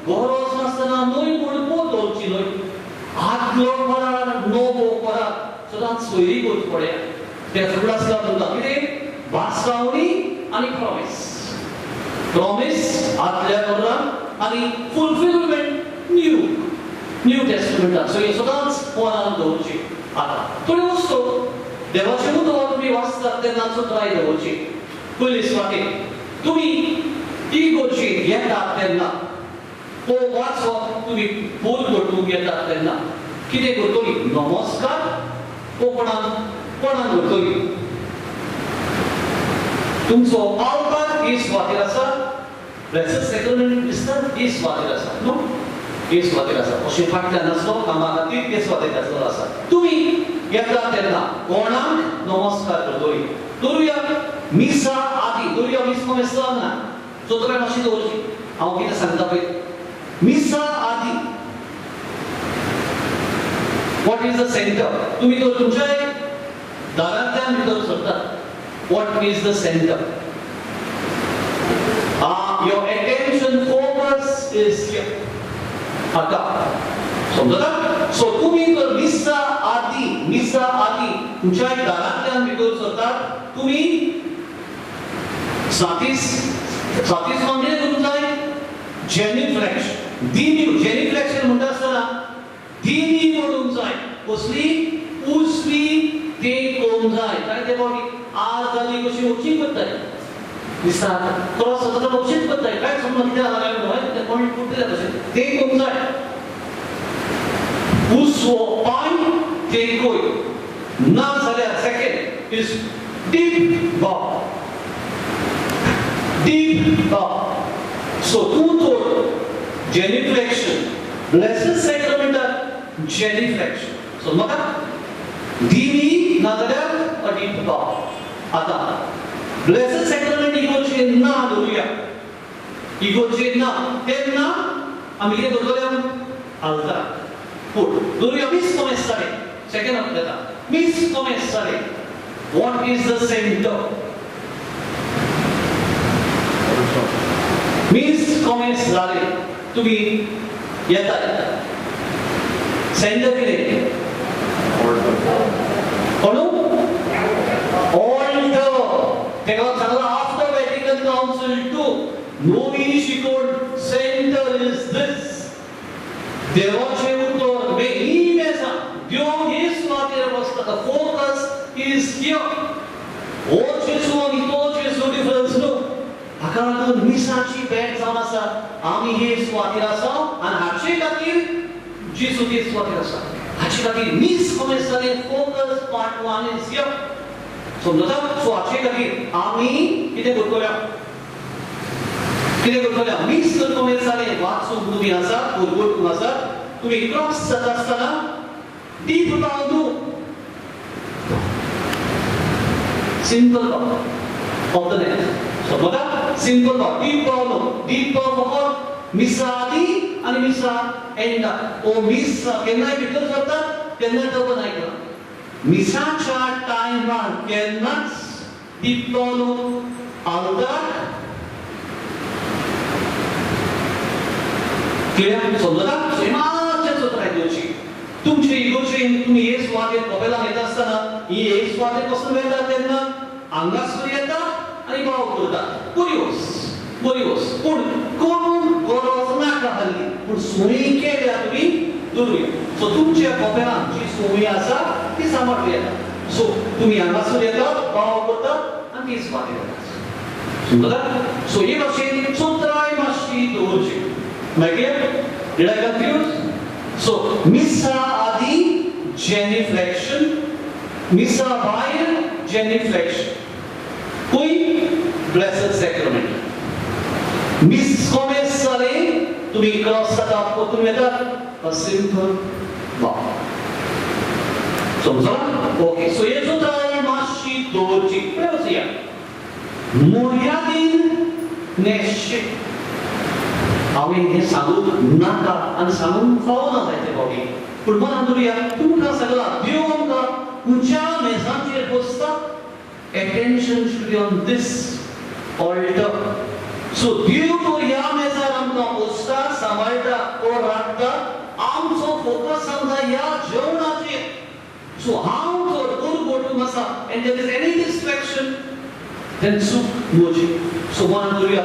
गरज नासतना न्हय म्हूण बदलची न्हय आदलो करार नवो करार सदांच सोयरी करची पडया त्या फुडलास म्हणटा कितें भासावणी आनी प्रॉमिस आदल्या करारान आनी फुलफिलमेंट न्यू टेस्टमेंटान सो हे सदांच मनान दवरची आतां थोड्यो वस्तू देवाचें उतर तुमी वाचतात तेन्ना सुत्राय दवरची पयली सुवातेर तुमी ती करची येतात तेन्ना तो वाचप तुमी फूल घडूंक येतात तेन्ना कितें करतली नमस्कार कोणाक करतली तुमचो आवकार ही सुवातेर आसा ब्लेसड सॅक्रमेंट दिसता ही सुवातेर आसा न्हू ही सुवातेर आसा अशें फाटल्यान नासलो कामा खातीर हे सुवातेर आसलो आसा तुमी येता तेन्ना कोणाक नमस्कार करतली दवरुया मिसा आदी दवरुया मिस मेसला ना सो तुका मातशी दवरची हांव कितें सांगता पळय मिसा आदी व्हॉट इज द सेंटर तुमी तो तुमच्या दारांतल्यान भितर सरतात what is the centre your attention focus is here आता समजता सो तुम्ही तर मिसा आदी तुमच्या दारांतल्यान भितर सरतात तुम्ही सातीस म्हणजे करून जाय जेनिफ्लेक्शन जेनिफ्लेक्शन म्हणटा आसतना दिनी म्हणून जाय कसली उसवी ते कोण जाय काय ते बॉडी आज जाली कशी उची पडटाय दिसता क्रॉस जाता बक्षीत पडटाय काय समज कितें जालें म्हणून ते पॉइंट पुरते तशें ते कोण जाय उसवो पाय ते कोय ना जाल्यार सेकंड इज डीप so तूं तर जेनिफ्लेक्शन ब्लेसेड सॅक्रमेंटात जेनिफ्लेक्शन so म्हाका दिनी ना जाल्यार अ डीप बाव आतां ब्लेसेड सॅक्रमेंट इगोर्जेन ना धरुया इगोर्जेन ना तेन्ना आमी कितें करतले आल्तार पूण धरुया मिस कोमेसारे सेकंड आपल्याता मिस कोमेसारे व्हॉट इज द सेंटर मिस कोमेस जाले तुम्ही येतात सेंटर कितें कोण ऑल्टर तेका सांगला आफ्टर व्हॅटिकन काउन्सिल टू नोवी शिकोड सेंटर इज दिस देवाचे उतर वेगळी मेसा देव हे स्वातेर बसता फोकस इज हियर ओ जेसू आणि तो जेसू डिफरन्स नो हाका लागून मिसाची बॅट जावन आसा आमी हे स्वातेर आसा आनी हाचे खातीर जेसू ते स्वातेर आसा हाचे खातीर मिस कोमेस जाले फोकस पार्ट 1 इज हियर समजता सो हाचे खातीर आमी कितें करतले मिस कोमेस जाले वाचूंक तुमी आसा उरगोटूंक आसा तुमी क्रॉस जाता आसतना डीप बाव न्हू simple bow of the neck समजता सिंपल बाव डीप बाव न्हू डीप बाव फकत मिसा आदी आनी मिसा एंडा ओ मिस केन्नाय भितर सरता तेन्ना डबल आयकना मिसाच्या टायमार केन्नाच डीप बाव न्हू आल्तार क्लियर समजता मातशें चतराय दिवची तुमचे इगोचेन तुम्ही हे स्वादेर कपेलां येता आसतना ही एक स्वादेर पासून वेता तेन्ना आंगासून येता आनी बाव करता बरी वस पूण करून गरज नाका हल्ली पूण सुणी केल्या तुमी दवरुया सो तुमच्या कपेलां जी सुणी आसा ती सांबाळून येता सो तुमी हांगासून येता बाव करता आनी ती स्वादेर येता समजता सो हे भाशेन चतराय मातशी दवरची मागीर did I confuse? So, missa adi genuflection, missa bhayr genuflection. Koi blessed sacrament. Miss komes sale tumi cross sata apko tumi eta a simple bow. Somza? Okay. So ye jo trai mashi dorchi. Prevasiya. Moryadin neshi. हांवें हें सांगूंक नाका आनी सांगूंक फावना जाय ते फावटी पूण मनान धरुया तुमकां सगळा देव आमकां खंयच्या मेजांचेर बसता attention should be on this altar so देव तो ह्या मेजार आमकां बसता सांबाळटा तो राखता आमचो फोकस आमचा ह्या जेवणाचेर सो हांव जर दुर्गोटूंक आसा and there is any distraction then चूक म्हजी सो मनान धरुया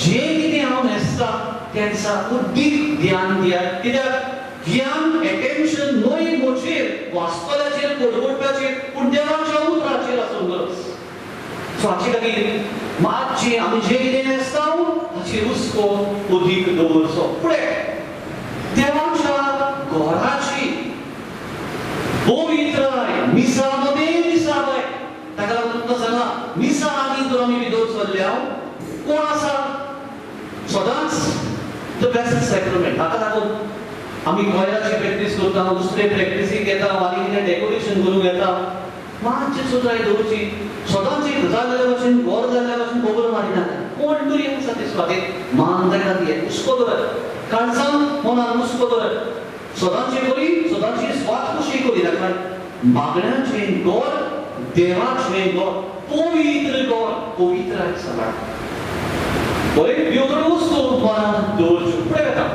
जें कितें हांव न्हेसता त्यांचा उद्दीक ध्यान दिया कित्याक ध्यान एटेंशन नोय मोचेर वाचतल्याचेर कोडगोडप्याचेर पूण देवाच्या उतराचेर आसूंक गरज सो हाचे खातीर मातशें आमी जें कितें न्हेसता हाचेर हुस्को उदीक दवरचो फुडें देवाच्या घराची पवित्रताय मिसा मध्ये मिसाबाय ताका लागून तुमकां सांगा मिसा आदी जर आमी भितर सरल्या कोण आसा सदांच the blessed sacrament हाका लागून आमी गोंयराची प्रॅक्टीस करता दुसरे प्रॅक्टिसीक येता आनी कितें डेकोरेशन करूंक येता मातशें सुद्दां दवरची सदांच एक गजाल जाल्या भशेन गोर जाल्या भशेन खबर मारिनाका कोण तरी आसा ते सुवातेर मान ताका दिये हुस्को धरत काळजां मनान हुस्को धरत सदांची बरी सदांची स्वात कशी करी नाका मागण्याचे गोड देवाचे गोड पवित्र गोड पवित्र आसा बरे बियोगड वस्तू मनान दवरच्यो फुडें वता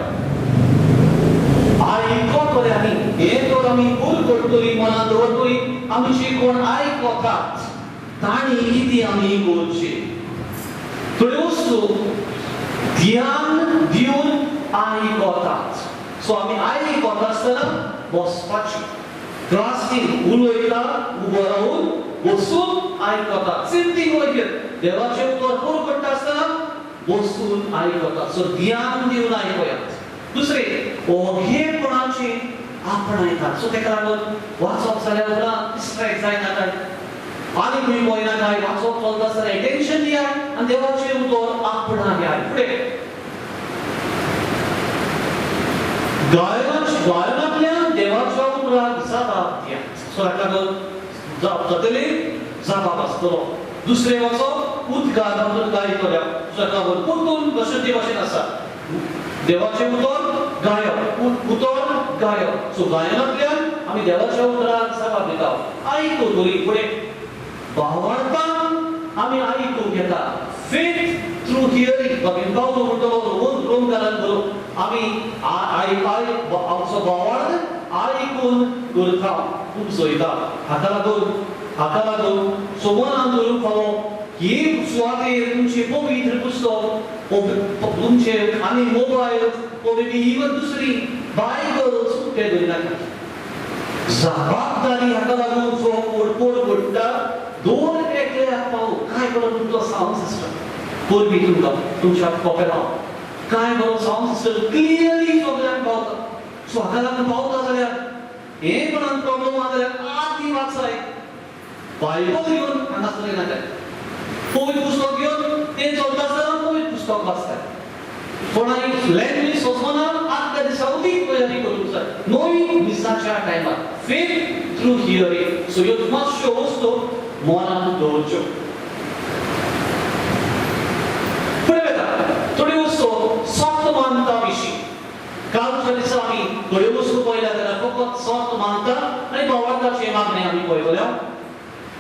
आयकप बरें आमी हें तर आमी भूल करतली मनान दवरतली आमची कोण आयकतात ताणी कितें आमी करचें थोड्यो वस्तू ध्यान दिवन आयकतात सो आमी आयकता आसतना बसपाचें क्लासीन उलयता उबो रावन बसून आयकतात सेम थिंग ओवर देवाचें उतर कोण करता आसतना बसून आयकतात सो ध्यान दिवन आयकयात दुसरें ओघेपणाची आपणायतात सो तेका लागून वाचप जाल्यार उपरांत डिस्ट्रॅक्ट जायना काय आनी खंय पळयना काय वाचप चलता आसतना एटेन्शन दियात आनी देवाचें उतर आपणायात फुडें गायनांतल्यान देवाच्या उतराक जाप दियात सो ताका लागून जाप जातली जाप आसतलो दुसरें वचप उद्गारांतून गायतल्या ताका लागून परतून पशुद्धी भाशेन आसा देवाचें उतर गायप उतर गायप सो गायनांतल्यान आमी देवाच्या उतराक जाप दिता आयकतली फुडें भावार्थान आमी आयकूंक घेता फेथ थ्रू हियरिंग बाबीन पावलो म्हणटलो रोम घालन बरो आमी आमचो भावार्थ आयकून करता उपसयता हाका लागून सोमनान धरून फावो ही सुवातेर तुमचे पवित्र पुस्तक तुमचे आनी मोबायल maybe even दुसरी बायबल सुट्टे धरिनाका जबाबदारी हाका लागून जो पोरपोर घडटा दोन एकल्या पाव काय बरो तुमचो साउंड सिस्टम पोरबी तुमच्या पोकेटां काय बरो साउंड सिस्टम क्लियरली सगळ्यांक पावता सो हाका लागून पावता जाल्यार हे कोणाक प्रॉब्लेम आसा जाल्यार आदी वाचाय बायबल घेवन हांगासर नाका पवित्र पुस्तक घेवन ते चलता आसतना पवित्र पुस्तक वाचताय कोणाय लँग्वेज सोसना आदल्या दिसा उदीक तयारी करूंक जाय नवी मिसाच्या टायमार फेथ थ्रू हियरिंग सो ह्यो मातश्यो वस्तू मनान दवरच्यो फुडें वता थोड्यो वस्तू सक्त मानता विशीं कालच्या दिसा आमी थोड्यो वस्तू पळयल्या जाल्यार फकत सक्त मानता आनी भावार्थाचे मागणे आमी पळयल्या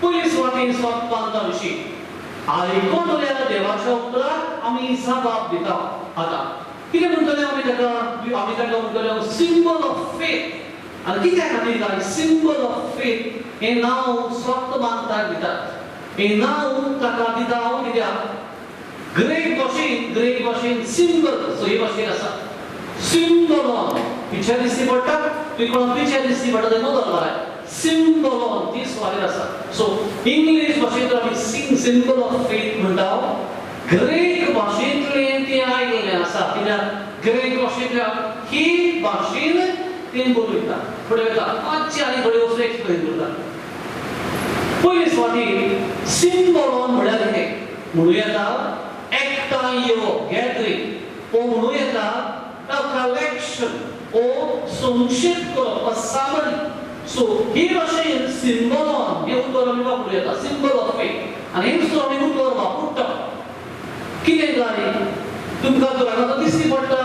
पयली सुवातेर सक्त मानता विशीं आयकतल्या देवाच्या उतराक आमी जाप दिता आता कितें म्हणटले आमी ताका म्हणटले सिंबल ऑफ फेथ आनी कित्याक आमी काय सिंबल ऑफ फेथ हें नांव सक्त मानताक दितात हें नांव ताका दिता हांव कित्याक ग्रेक भाशेन सिंबल सो ही भाशेन आसा सिंबलॉन पिक्चर दिसती पडटा तुवें कोणाक पिक्चर दिसती पडटा तें नदर लाय सिंबलॉन ती सुवातेर आसा सो इंग्लीश भाशेंत आमी सिंबल ऑफ फेथ म्हणटा ग्रेक भाशेंतलें तें आयिल्लें आसा कित्याक ग्रेक भाशेंतल्या ही भाशेन तें बरयता फुडें वता मातशें आनी थोड्यो वस्तू एक्सप्लेन करता पयली सुवातेर सिंबलॉन म्हळ्यार कितें म्हणूं येता एकठांय येवप गॅदरींग ओ म्हणूं येता अ कलेक्शन ओ संक्षेप करप अ सामरी सो ही भाशेन सिंबलॉन हें उतर आमी वापरूं येता सिंबल ऑफ फेथ आनी हें दुसरो आमी उतर वापरता कितें जालें तुमकां जर हांगा दिसती पडटा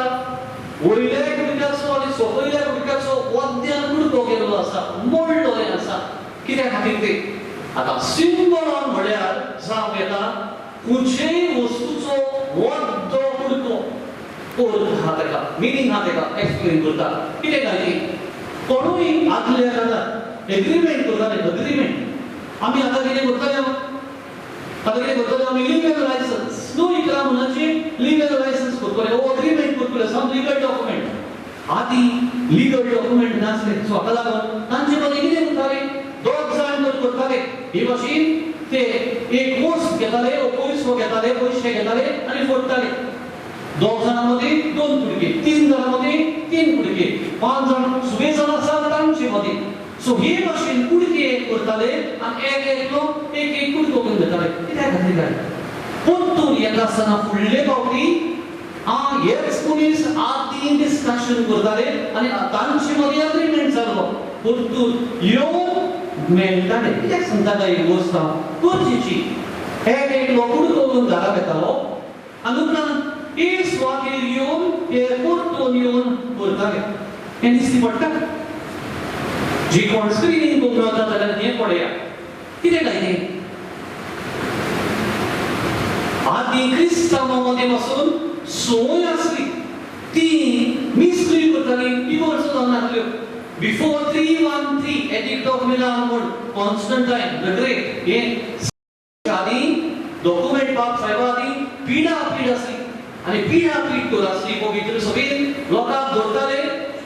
वयल्या कुडक्याचो आनी सकयल्या कुडक्याचो वद्यान कुडको गेल्लो आसा मोडलें आसा कित्या खातीर तें आतां सिंबलॉन म्हळ्यार जावं येता खंयचेय वस्तूचो वद्दो कुडको अर्थ आहा तेका मिनींग आहा तेका एक्सप्लेन करता कितें काय ती कोणूय आदल्या काळार एग्रीमेंट करताले एग्रीमेंट आमी आतां कितें करताले आतां कितें करताले आमी लीगल लायसन्स नो इकरा म्हणचे लीगल लायसन्स करतले ओ एग्रीमेंट करतले सम लीगल डॉक्युमेंट आदी लीगल डॉक्युमेंट नासले सो हाका लागून तांचे मदीं कितें करताले दोग जाण जर करताले हे भाशेन ते एक वस्त घेताले ओ पयसो घेताले पयशे घेताले आनी फोडटाले दोग जाणां मदीं दोन कुडके तीन जाणां मदीं तीन कुडके पांच जाण सुबेज जाण आसा तांचे मदीं सो हे भाशेन कुडके करताले आनी एकलो एक कुडको घेवन घेताले कित्याक खातीर काय परतून येता आसतना फुडले फावटी हेच मनीस आदीं डिस्कशन करताले आनी तांचे मदीं एग्रीमेंट जालो परतून येवन मेळटाले कित्याक सांगता काय ही गोश्ट गरजेची एकलो कुडको घेवन घरा घेतालो आनी उपरांत एक सुवातेर येवन हे परतून येवन करताले हें दिसती पडटा जी कोण स्क्रिनींग पळोवंक मेळटा जाल्यार हें पळया कितें काय तें आदी क्रिस्तांवां मदें पासून सोय आसली ती मिसलीड करताली डिवोर्स जावन नासल्यो बिफोर 313 एडिक्ट ऑफ मिलान म्हूण कॉन्स्टंटायन द ग्रेट हे आदी डॉक्युमेंट बाब साहेबा आदी पिडापीड आसली आनी पिडापीड कर आसली पवित्र सभेन लोकांक धरताले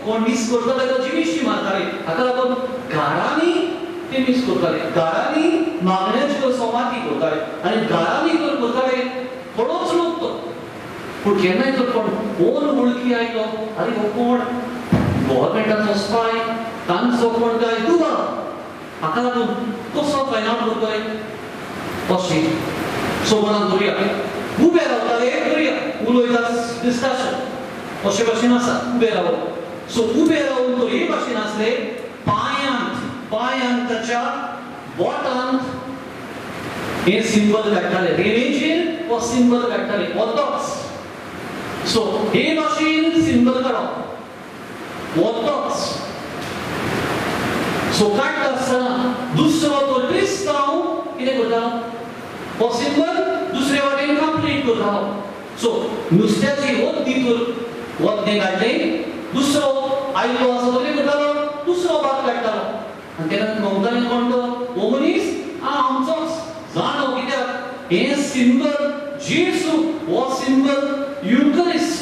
कोण मिस करताले तो जिवीशी मारताले हाका लागून घरांनी ते मिस करताले घरांनी मागण्याच्यो संवादी करताले आनी घरांनी करताले थोडोच लोक तो पूण केन्नाय जर कोण कोण वळखी आयलो अरे हो कोण गव्हर्मेंटाचो स्पाय तांचो कोण काय दुबा हाका लागून कसो फायंड आवट करतले अशें सो मनान धरया उबे रावताले धरया उलयता डिस्कशन अशे भाशेन आसा उबे रावप सो उबे रावन तो हे भाशेन आसले पांयांत ताच्या बोटांत हे सिंबल काडटाले रेवेचेर हो सिंबल काडटाले ऑर्थोडॉक्स सो हे भाशेन सिंबल काडप ऑर्थोडॉक्स सो काडटा आसतना दुसरो तो क्रिस्तांव कितें करता हो सिंबल दुसरे वाटेन कंप्लीट करतालो सो नुस्त्याची वखदी काडली दुसरो आयलो आसा तो कितें करतालो दुसरो भाग काडटालो आनी तेन्ना कळटालें कोण तो हो मनीस आमचोच जाणो कित्याक हे सिंबल जेसू हो सिंबल युकरिस्ट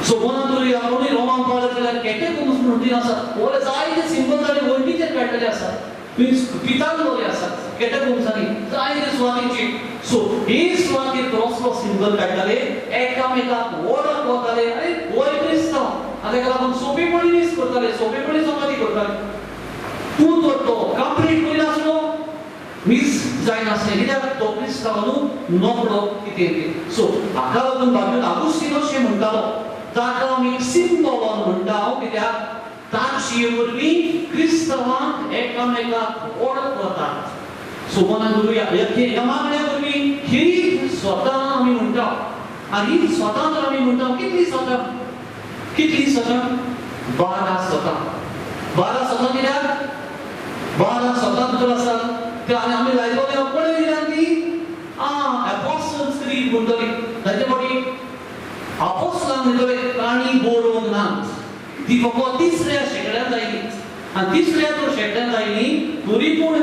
सो मनान धरया कोणी रोमान पावले जाल्यार कॅटेकोम्स म्हणून तीन आसा ओले जायते सिंबल जाले वण्टीचेर काडलेले आसा पितान दवरले आसा कॅटेकोम्सांनी जायते सुवातींची सो हे सुवातेर क्रॉसलो सिंबल काडटाले एकामेकाक वळख करताले आरे होय क्रिस्तांव आनी ताका लागून सोंपेपणी मिस करताले सोंपेपणी संवादी करताले तूं तर तो कंप्लीट करिनासलो मिस जायनासलें कित्याक तो क्रिस्तांव न्हू नोकळो कितें सो हाका लागून बाबी आगुस्तीन अशें म्हणटालो ताका आमी सिंबॉल म्हणटा कित्याक ताची वरवीं क्रिस्तांवांक एकामेकाक वळख करतात सो मनान धरुया ह्या मागण्या वरवीं ही स्वता आमी म्हणटा आनी स्वता जर आमी म्हणटा कितली स्वता 12 स्वता कित्याक 12 स्वतंत्र आसात ते आमी लायलोले पळय दिल्यात ती एपोस्टल्स क्रीड म्हणटली ताचे फाटी अपोस्टलांक भितर काणी बरोवंक ना ती फकत तिसऱ्या शेकड्यांत आयली आनी तिसऱ्या जर शेकड्यांत आयली तरी पूण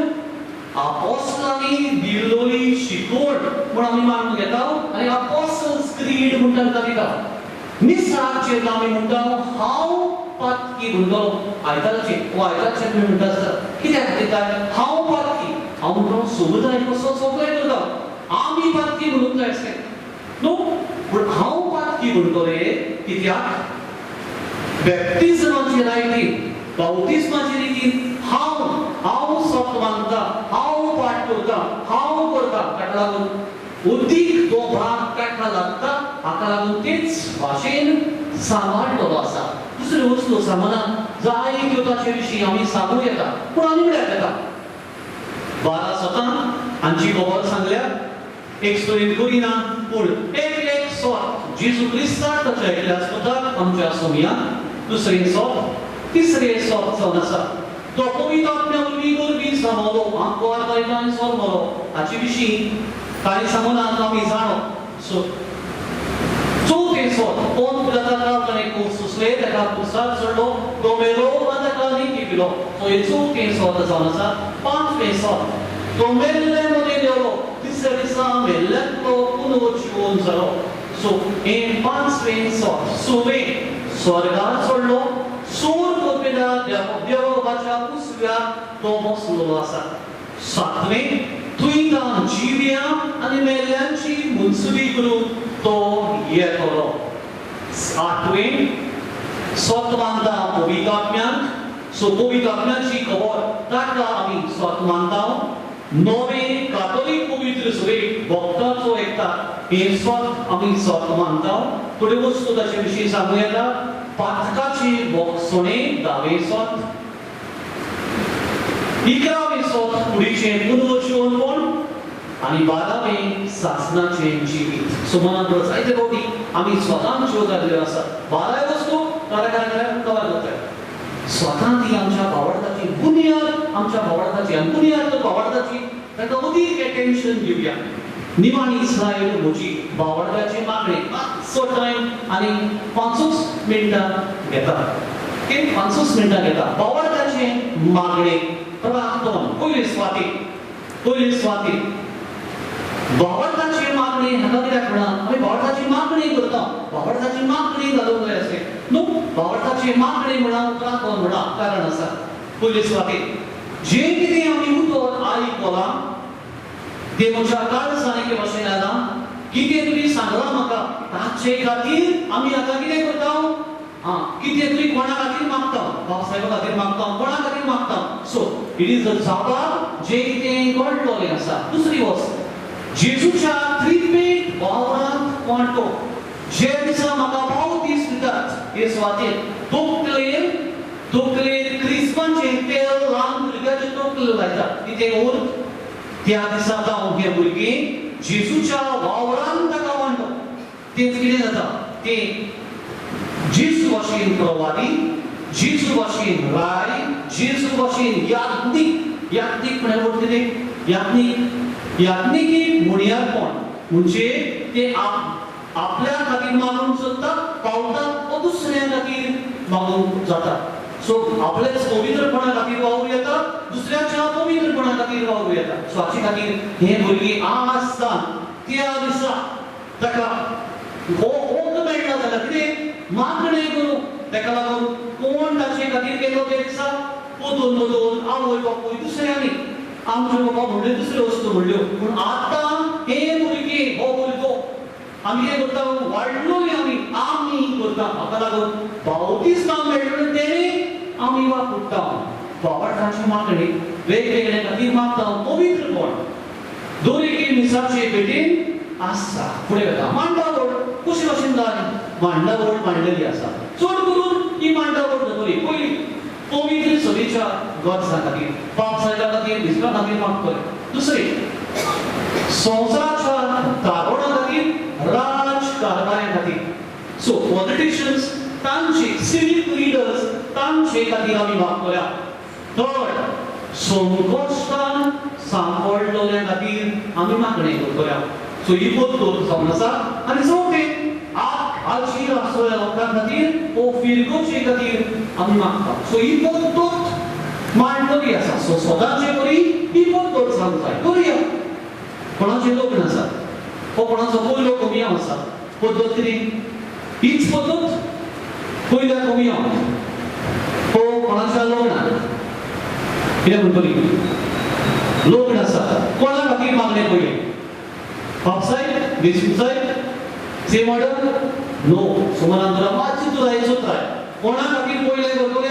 अपोस्टलांनी दिल्लोली शिकवण म्हूण आमी मानून घेता आनी अपोस्टल्स क्रीड म्हणटा ताका दिता निसाचेर आमी म्हणटा हांव पातकी म्हणटलो आयतारचे तुमी म्हणटा आसता कित्याक दितात हांव पातकी हांव म्हणटलो सोबताय कसो सगळे करता आमी पातकी म्हणूंक जाय आसलें न्हू पूण हांव पातकी म्हणटले कित्याक बॅप्तिजमाची रायटीन बावतिस्माची रितीन हांव सत मानता हांव पाठ करता हांव करता ताका लागून उदीक तो भाग काडटा लागता हाका लागून तेच भाशेन सांबाळटलो आसा दुसरी वस्तू सामाना जायत्यो ताचे विशीं आमी सांगूं येता पूण आनी म्हळ्यार येता 12 स्वतां हांची खबर सांगल्या एक्सप्लेन करिना पूण एक स्वत जेजू क्रिस्ताक ताच्या एकल्या स्वताक आमच्या सोमयाक दुसरे स्वत तिसरे स्वत जावन आसा तो पवित्र आत्म्या वरवीं सामलो आमको आतां सोरमलो हाचे विशीं कांय सांगूनात आमी जाणो सो चौथे स्वत कोण जाता एक सुसले ताका पुसार चडलो तो मेलो आनी ताका न्ही पिलो सो हे चौथे स्वत जावन आसा पांचवे स्वत तो मेल्ले मदें देवलो तिसऱ्या दिसा मेल्ल्यातलो पुनर्जीवन जालो सो हे पांचवे स्वत सोवे स्वर्गार चडलो सोर कोपेला देवाच्या कुसव्या तो बसलो आसा सातवे तुयदां जिव्या आनी मेल्ल्यांची मुनसुबी करून तो येतलो आठवे स्वत मानता पवित्र आत्म्याक सो पवित्र आत्म्याची खबर ताका आमी स्वत मानता नवे कातोलीक पवित्र सभेक भक्तांचो एकता हे स्वत आमी स्वत मानता थोड्यो वस्तू ताचे विशीं सांगूं येता पातकाची बोगसणे दावे स्वत 11वे स्वत कुडीचें पुनर्जीवन कोण आणि 12वें सासणाचें जिवीत. सो मनात जायते फावटी आमी स्वतान ज्यो जाल्ल्यो आसा 12 वस्तू कार्यालयान कवर करतात. स्वता ती आमच्या भावार्थाची बुनियाद, आमच्या भावार्थाची आनी बुनियाद भावार्थाची ताका अदीक अटेन्शन दिवया. निमाणी इस्रायल म्हजी भावार्थाची मागणी मातसो टायम आनी 5 मिनटां घेता. 5 मिनटां घेता भावार्थाची मागणी प्रार्थना. पयली स्वाती भावार्थाची मागणी हाका कित्याक म्हणा आमी भावार्थाची मागणी करता. भावार्थाची मागणी घालूंक जाय अशें न्हू. भावार्थाची मागणी म्हणा प्रार्थना म्हणा कारण आसा. पयली स्वाती जें कितें आमी उतर आयकलां ते म्हज्या काळजांत भाशेन आयलां. कितें तुमी सांगलां म्हाका ताचे खातीर आमी आतां कितें करता. कितें तुमी कोणा खातीर मागता. बाब साहेबा खातीर मागता, कोणा खातीर मागता. सो इट इज द जाबाब जें कितें घडलोलें आसा. दुसरी वस्त जेजूच्या त्रिपेट वावरांत कोणतो जे दिसा म्हाका बावतीस दितात हे स्वातेर तकलेर क्रिस्पांचें तेल ल्हान भुरग्याचे तकले लायतात. कितें उर त्या दिसा जावन हे भुरगीं जेजूच्या वावरांत ताका वांटो. तें कितें जाता ते जेजू भाशेन प्रवादी, जेजू भाशेन राय, जेजू भाशेन याज्ञिक म्हळ्यार कितें याज्ञिकी मुणियारपण म्हणजे ते आपल्या खातीर मागूंक सोदता पावतात वा दुसऱ्या खातीर मागूंक जाता. सो आपल्या पवित्रपणा खातीर वावरूं येता, दुसऱ्याच्या पवित्रपणा खातीर वावरूं येता. सो हाचे खातीर हे भुरगीं आज सावन त्या दिसा ताका ओक मेळटा जाल्यार कितें मागणें करूं. ताका लागून कोण ताचे खातीर गेलो ते दिसा पोतून आवय बापूय दुसऱ्यांनी आमचे बाबा म्हणले दुसऱ्यो वस्तू म्हणल्यो. पूण आतां हे भुरगीं हो भुरगो आमी कितें करता वाडलोली आमी करता. हाका लागून बावतीस्तां मेळ्ळें तेणी आमी वापरता. भावार्थाची मागणी वेगवेगळे खातीर मागता. पवित्रपण दोन एक मिसाचे भेटेन आसा. फुडें वता मांडावळ कशे भाशेन जाय. मांडावळ मांडलेली आसा. चड करून ही मांडावळ जातली पयली पवित्र सभेच्या गरजां खातीर, बाप साहेबा खातीर, दिसपा खातीर मागतले. दुसरी संवसाराच्या दारोडा खातीर, राजकारण्या खातीर. सो पॉलिटिशियन्स तांचे सिविक लिडर्स तांचे खातीर आमी मागतल्या. थर्ड संकश्टान सांपडलोल्या खातीर आमी मागणी करतल्या. सो ही पद्दत जावन आसा. आनी चवथें आजी आसलेल्या लोकां खातीर ओ फिरगोचे खातीर आमी मागता. सो ही पद्दत मांडलेली आसा. सो स्वताचे बरी ही पद्दत जावंक जाय. करुया. कोणाचे लग्न आसा हो कोणाचो पयलो कोमियाव आसा. पद्दत कितें हीच पद्दत पयल्या कोमियाव हो कोणाच्या लग्नाक कितें म्हणटली लग्न आसा कोणा खातीर मागणें पयलें. बाप साहेब देशमुख साहेब सेम ऑर्डर नो. सुमनांतरा मातशी तुरायेचो ट्राय. कोणा खातीर पयलें करतलें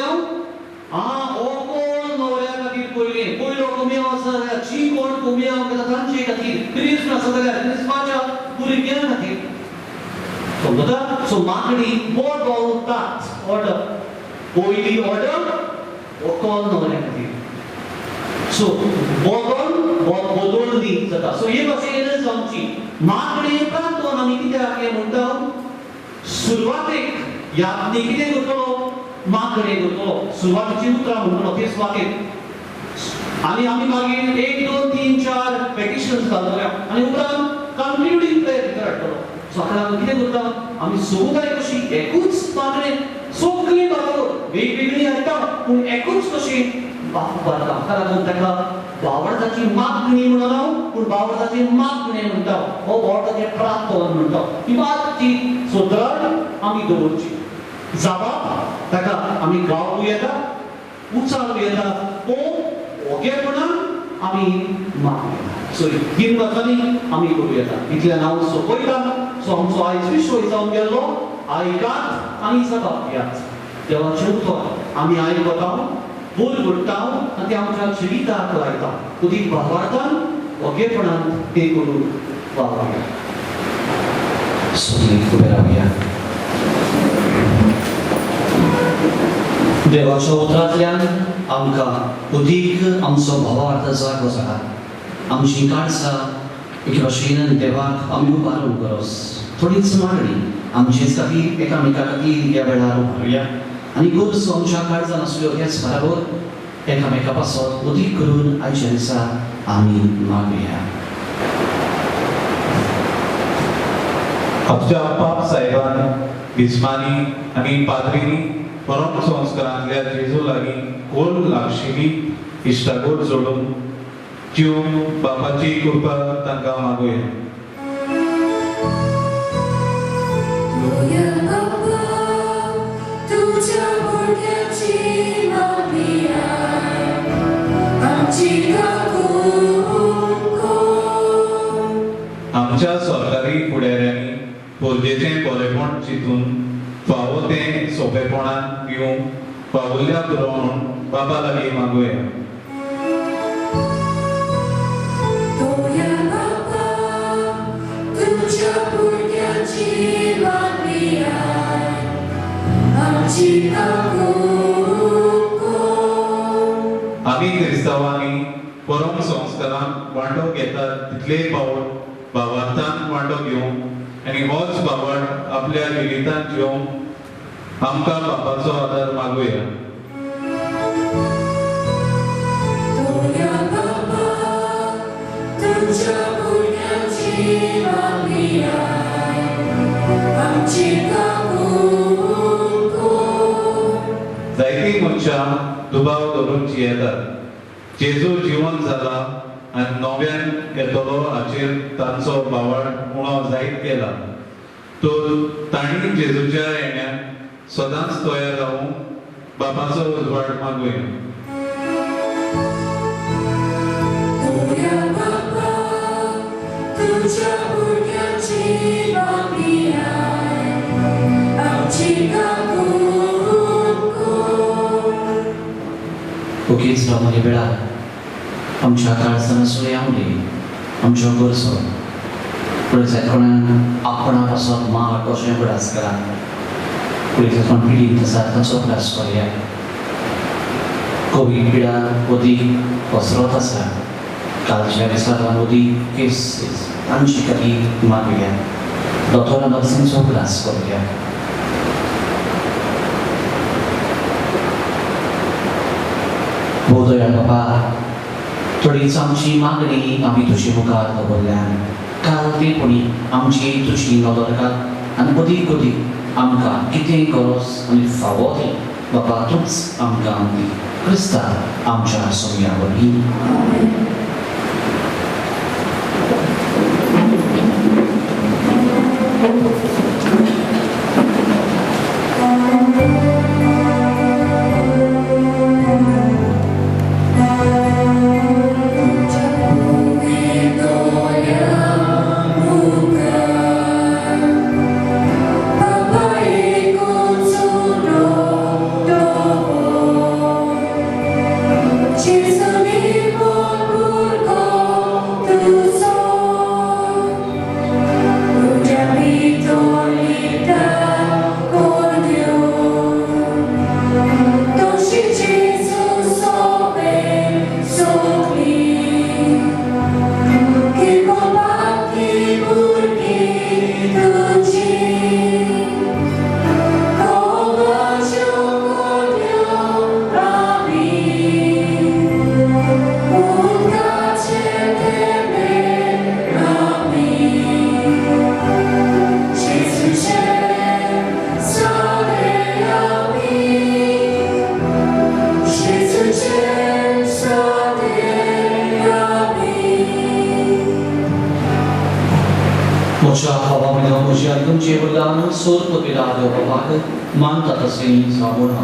हांव हो कोण न्हवऱ्या खातीर पयलें. पयलो कोमियाव आसा जाल्यार जी कोण कोमियाव केला तांचे खातीर. क्रिस्प आसा जाल्यार क्रिस्पाच्या भुरग्यां खातीर. समजता. सो मागणी बदलतात. ऑर्डर पयली ऑर्डर हो कोण न्हवऱ्या खातीर. सो बदलली जाता. सो हे भाशेन जावची मागणी प्रार्थना आमी कित्याक हें म्हणटा. सुरवातेक याज्ञिक कितें करतलो मागणी करतलो. सुरवातीची उतरां म्हणटलो ते सुवातेक आनी आमी मागीर 1 2 3 4 पेटिशन्स घालतले आनी उपरांत कन्क्लुडिंग प्रेयर भितर हाडटलो. सो हाका लागून कितें करता आमी समुदाय कशी एकूच मागणी सगळीं बाबा वेगवेगळी हाडटा पूण एकूच कशी बारता. हाका लागून ताका भावार्थाची मागणी म्हणून हांव पूण भावार्थाची मागणी म्हणटा. हो भावार्थाचे प्रार्थना म्हणटा. ही मातशी सुदरड आमी दवरची. जाबाब ताका आमी गावूं येता उचालूं येता पूण ओगेपणान आमी मागूं. सो हीन गजाली आमी करूं येता. इतल्यान हांव सोंपयता. सो आमचो आयज विशय जावन गेल्लो आयकात आनी जबाब दियात. देवाचें उतर आमी आयकता बोल घडटा आनी ते आमच्या जिविताक लायता. उदीक भावार्थान ओगेपणान ते करून वावरूया. सगळीं उबे रावया. देवाच्या उतरांतल्यान आमकां उदीक आमचो भावार्थ जागो जाला. आमची काळजां एक भाशेन देवाक आमी उबारून करोस थोडीच मागणी आमचेच खातीर एकामेका खातीर ह्या वेळार उबारुया आनी गोरसो आमच्या काळजान आसल्यो त्याच बरोबर एकामेका पासत उदीक करून आयच्या दिसा आमी मागुया.
आमच्या पाप साहेबान बिस्मानी आनी पाद्रीनी परम संस्कारांतल्या जेजू लागीं खोल लागशिल्ली इश्टागोड जोडून त्यो बापाची कृपा तांकां मागुया.
तुया बाबा तुझ्या भुरग्याची मागणिया आमची
आमच्या सरकारी फुडाऱ्यांनी पोरजेचें बरेपण चिंतून फावो तें सोंपेपणान घेवंक पावुल्ल्या पुरो म्हूण बापा लागीं मागुया.
तुया बाबा तुझ्या भुरग्याची मागणिया आमची
आमी क्रिस्तांवांनी परम संस्कारान वांटो घेतात तितले पावल भावार्थान वांटो घेवंक आनी होच भावार्थ आपल्या जिवितांत जिवंक आमकां बापाचो आदार मागुया.
तुया बाबा तुझ्या भुरग्याची मागणिया आमची
जायतीं मनशां दुबाव धरून जियेतात. जेजू जिवंत जाला आनी नव्यान येतलो हाचेर तांचो भावार्थ उणो जायत गेला. तर तांणी जेजूच्या येण्याक सदांच तयार रावूंक बापाचो उजवाड मागुया.
तुया बाबा तुझ्या भुरग्याची मागणिया आमची
ओकेच रावले वेळार आमच्या काळजान सुर्यावली आमच्यो गोरसो पुढे कोणाक आपणा पासून मार कशें उडास करा पुढे कोण पिडीत आसा ताचो उडास करया. कोवीड पिडा अदीक पसरत आसा कालच्या दिसांत अदीक केसीस तांची खातीर मागुया. दोतोर नर्सींचो उडास करया. बोधया बाबा थोडीच आमची मागणी आमी तुजे मुखार दवरल्यान कालतेपणी आमची तुजी नदर घाल आनी अदीक अदीक आमकां कितें गरज आनी फावो ती बाबा तूंच आमकां दी. क्रिस्ता आमच्या सोम्या वरवीं. Sur pagkilado babae, man tatasin sa muna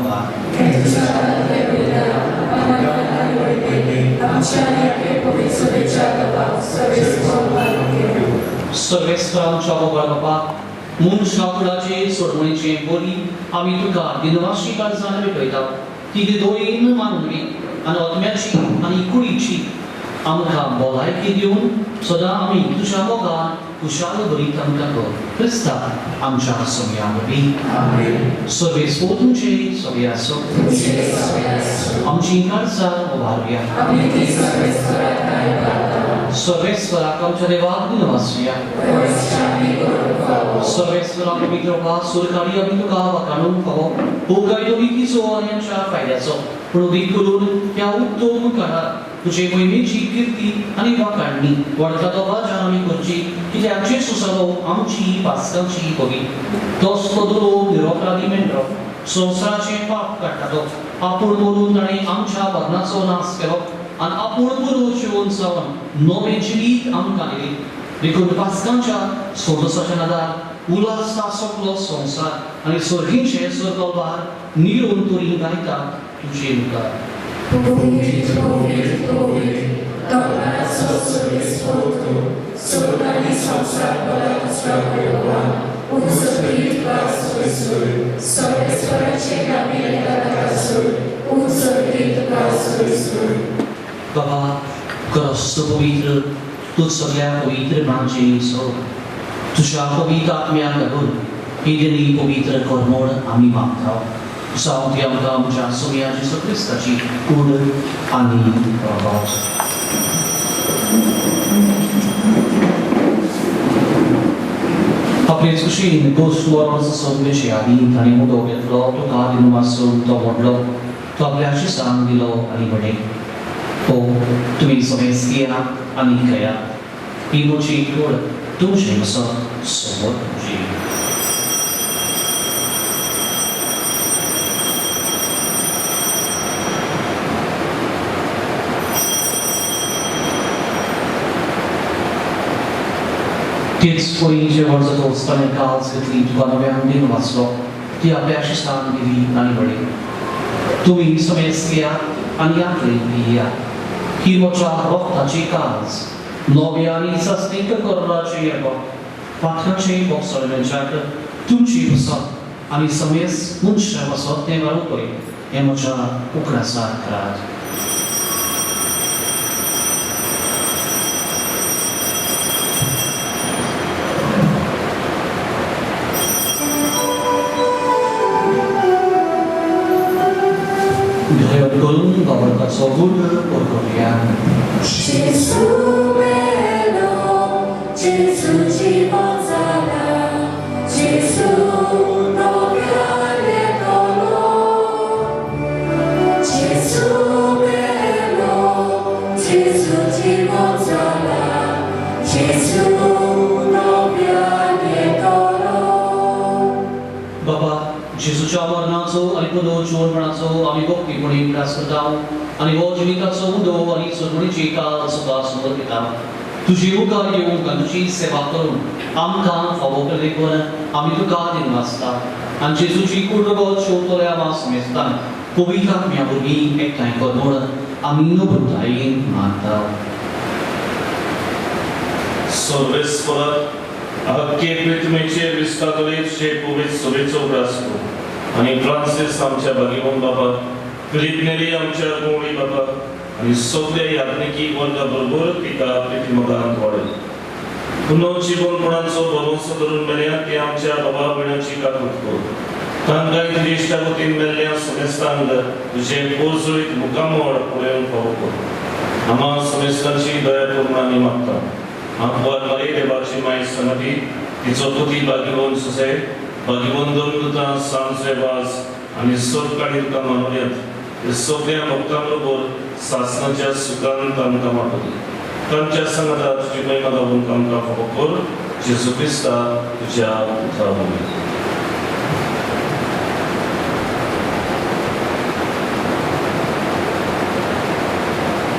सर्वेस्त्राम चावोगा बाबा मून शाकुडाचे सोडवणीचे बोली आम्ही तुका दिनवाशी काळजान भेटयता ती दोन मानवी आणि आत्म्याची आणि कुडीची आमकां भलायकी दिवन सदां आमी तुज्या मोगान कुशाल बरीत आमकां कर. क्रिस्ता आमच्या सोम्या वरवीं. सर्वेस्पो तुमचे सोबे आसो. आमची काळजां उबारुया. सर्वेश्वराक आमच्या देवाक दिनवासिया सर्वेश्वराक पवित्र वा सुरकाळी आमी तुका वाखाणून फावो हो कायदो विकीचो आनी आमच्या फायद्याचो पूण उदीक करून ह्या उत्तम काळार तुजे महिमेची कीर्ती आनी वाखाणणी व्हडल्या दोबाच्यान आमी करची कित्याक जेसू जालो आमची पासकांची पवी तोच पदरो निरपराधी मेंढरो संवसाराचे पाप काडटालो आपूण मरून ताणें आमच्या मरणाचो नाश केलो आनी आपूण बरो जिवन जावन नवें जिवीत आमकां दिलें देखून पासकांच्या सोडसाच्या नादार उलास तासोकलो संवसार आनी सर्गीचे सर्गोबार निरंतरी गायता तुजे मुखार बाबा क्रस्त पवित्र तू सगळ्या पवित्र माणसे सो तुझ्या पवित्र आत्म्याक लागून ही दिनी पवित्र कर्मोड आमी मागता जावं ती आमकां आमच्या सोया जेसू क्रिस्ताची कूड आनी प्रभाव आपले कुशीन गोश्ट वरोच संदेश आदी ताणें मुदो घेतलो तुका दिनो वाचून तो मोडलो तो आपल्या शिसांक दिलो आनी म्हणे हो तुम्ही समेस घ्या आनी खया ही म्हजी कूड तुमचे मसत सोबत तुजी तेच पयलींचे वर्स दोस्तांनी काल्स घेतली तुका नव्यान दिन वाचलो ती आपल्या शिस्तान दिली आनी म्हळें तुमी समेस घ्या आनी आपले पिया ही म्हज्या रोगताची काल्स नव्या आनी सस्तीक कर्णाची येगो पात्राचे बोक्सळ्यांच्याक तुमची वसत आनी समेस मनशा वसत तें घालूं पळय हें म्हज्या उकडासार करात Con Bapak Sobudu Porkoria.
Gesù bello, Gesù ci pozzala, Gesù noviale dolor. Gesù bello, Gesù ci pozzala, Gesù noviale dolor.
Bapak Jesuच्या मरणाचो आनी पुनः जीवनाचो आमी भक्तीपणी प्रयास करता आनी हो जिविताचो उदो आनी सगळीची काल सुद्दां समर्पिता तुजी मुखार येवंक आनी तुजी सेवा करून आमकां फावो केले देखून आमी तुका दिन वाचता आनी जेजूची कुर्डगत शेवतल्या वास मेस्तान पवित्र आत्म्या भुरगीं एकठांय करून आमी नबुतायेन मानता
सर्वेस्वर हक्के पृथ्वीचे विस्तारलेचे पवित्र सभेचो प्रासको आणि फ्रान्सिस आमच्या भागीवन बाबा फिलिप नेरी आमच्या गोळी बाबा आणि सगळे याज्ञिकी वर्गा बरोबर तिका पृथ्वीमगांत वाडय पुनः जीवनपणाचो भरोसो धरून मेल्यात ते आमच्या बाबा भयणाची काकूट कर तांकां तुजे इश्टागतीन मेल्ल्या समेस्तांक तुजे पोरसुळीत मुखामोड पळोवन फावो कर आम्हा समेस्तांची दया करून आमी मागता आमकां मारी देवाची माय संगती तिचो पती भागीवन सुसे भागीवन दोन सांचे वास आनी सोदकाळी तुका मानूयात हे सगळ्या भक्तां बरोबर सासणाच्या सुखांत आमकां वांटून तांच्या संगता तुजी महिमा दाखोवन आमकां फावो कर जेजू क्रिस्ता तुज्या पुत्रा वरवीं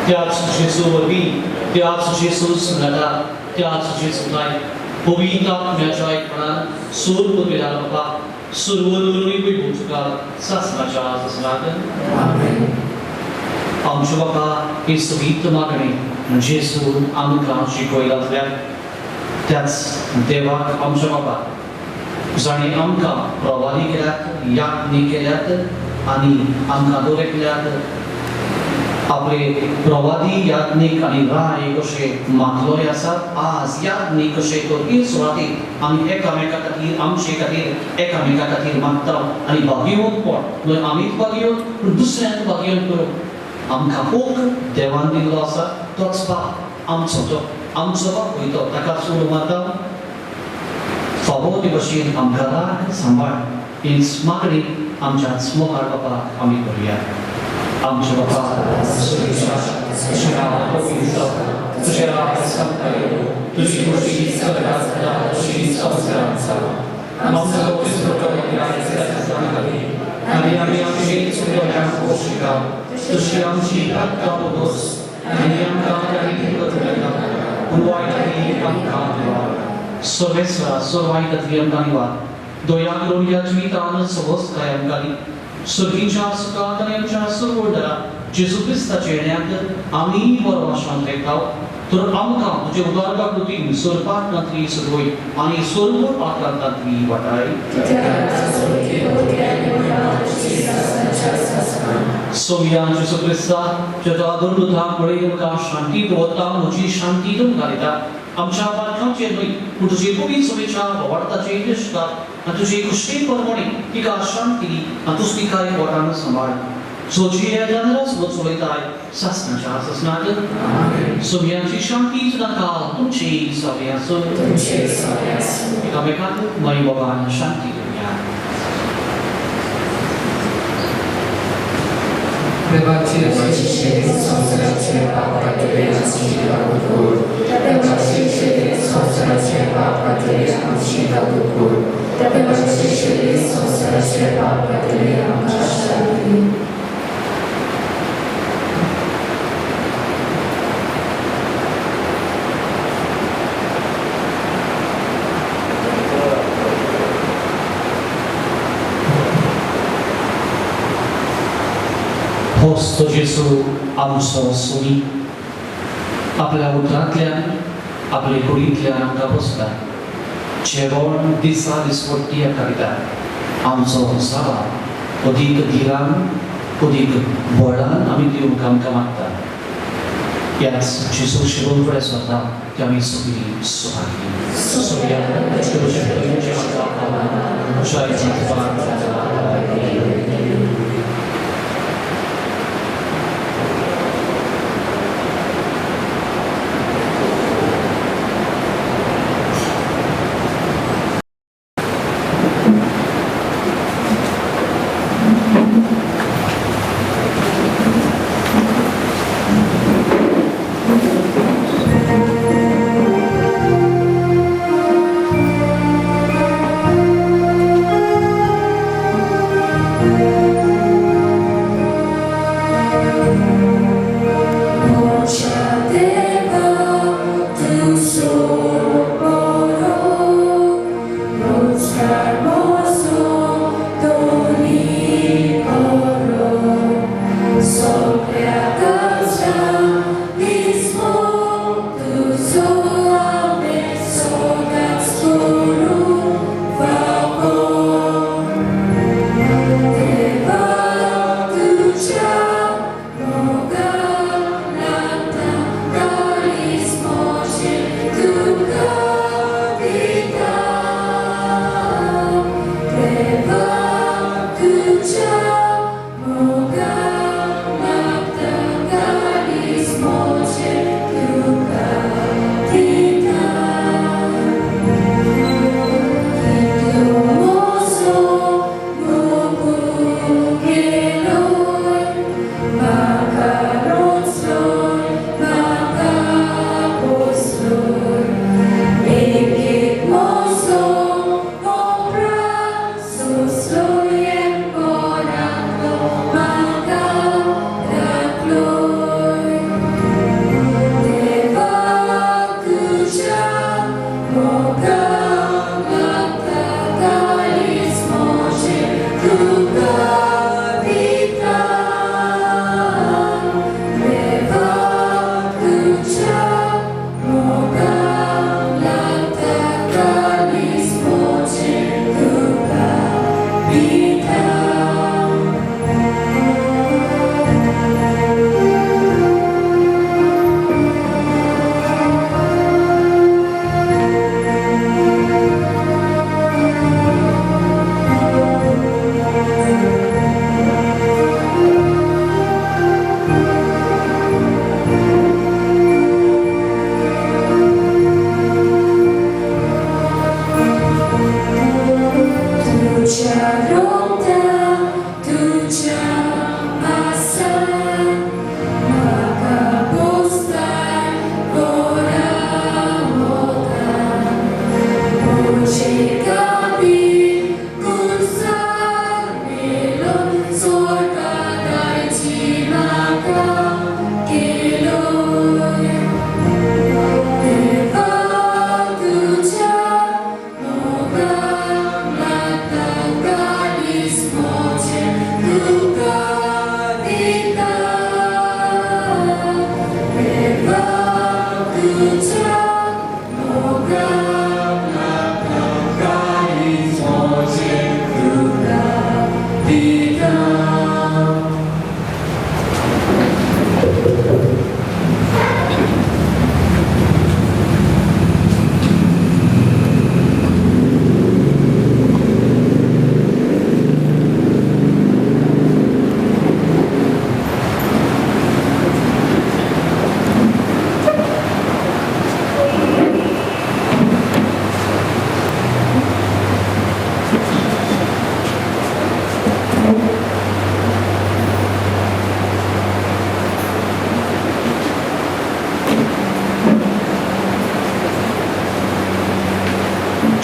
त्याच जेजू वरवीं त्याच जेजू संगता त्याच जेजू नाय पवित्र आत्म्याच्या एकपणान सोर पदवेला बाबा सर्व नरुणी वैभवचुका सासणाच्या ससनात आमेन आमचे बाबा ही सगळी मागणी जेजू आमकां शिकयलातल्या त्याच देवाक आमच्या बाबा जाणें आमकां प्रवादी केल्यात याज्ञी केल्यात आनी आमकां दवरल्यात आपले प्रवादी याज्ञिक आनी राय कशे मागलोले आसात आज याज्ञिक कशे करपी सुवातेर आमी एकामेका खातीर आमचे खातीर एकामेका खातीर मागता आनी भागीवन पण न्हय आमीच भागीवन पूण दुसऱ्यांक भागीवन करूं आमकां ओक देवान दिल्लो आसा तोच बाप
आमचो वयतो ताका सुरू मारता फावो दिवशीन आमकां सांबाळ इन मागणी आमच्या मोगार बापाक आमी करूया आमचे बापा तुझे नाव पवित्र तुझे राज संपयो तुझी खुशी सगळ्यात खुशी संस्कारांचा आमचा पवित्र प्रभू आणि आम्ही आमची चुकलेल्या गोष्टीला तुझी आमची प्रार्थना बोलतोस आणि आमकां काही करता पुनवायची आमकां सर्वेस्वा सर्वायकातली आमकां निवाद दया करून या जीवितान सवस कायम काली सुखीच्या सुखात आणि आमच्या सर्वोदरा जेजू ख्रिस्ताचे येण्यात आम्ही परमेश्वरान तेकाव तर आमकां तुजे उदारकाकृतीन स्वर्गांतली सुरवय आणि स्वर्ग आकांतांतली वाटाय सोमिया जेजू ख्रिस्ता जेजो आदरनुताक मुळे आमकां शांती दवरता म्हजी शांती तुमकां दिता आमच्या पालकांचेर न्हय पूण तुजे पवित्र सोमेच्या वाडताचे इश्टात आणि तुझे कुशे परमणे तिका शांती आणि तुझ तिका एक वटान सांभाळ सोची या जानरास वचोयताय शासनाच्या शासनात सोमियांची शांती सुद्धा तुमची सगळ्यासो एकामेकांक माई बाबान शांती करूया
Wybaczcie się संसाराचे पाप खातीर आमची दावूद wybaczcie się संसाराचे पाप खातीर आमची दावूद wybaczcie się संसाराचे पाप खातीर आमकां शांती
होस्तो जेजू आमचो सुनी आपल्या उतरांतल्यान आपले कुडींतल्यान आमकां बसता जेवण दिसा दिसपट्टी करिता आमचो साबार अदीक धिरान अदीक बळान आमी दिवंक आमकां मागता याच जेजू शिरोन फुडें सरता ते आमी सगळीं सुवाळी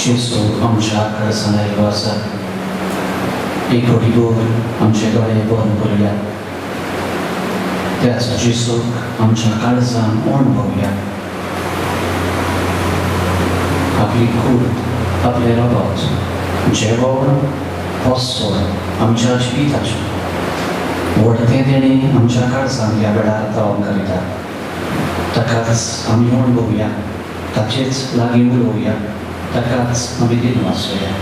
जेजू आमच्या कळसांत आयिल्लो आसा एक घडीभर आमचे दोळे बंद करुया त्याच जेजूक आमच्या काळजांत अणभवया आपली कूड आपले रगत जेवण वस्त्र आमच्या जिविताचें व्हडतें तेणें आमच्या काळजांत ह्या वेळार धांवन घालिता ताकाच आमी अणभवया ताचेच लागीं उलोवया ताकाच आमी दिन वाचूया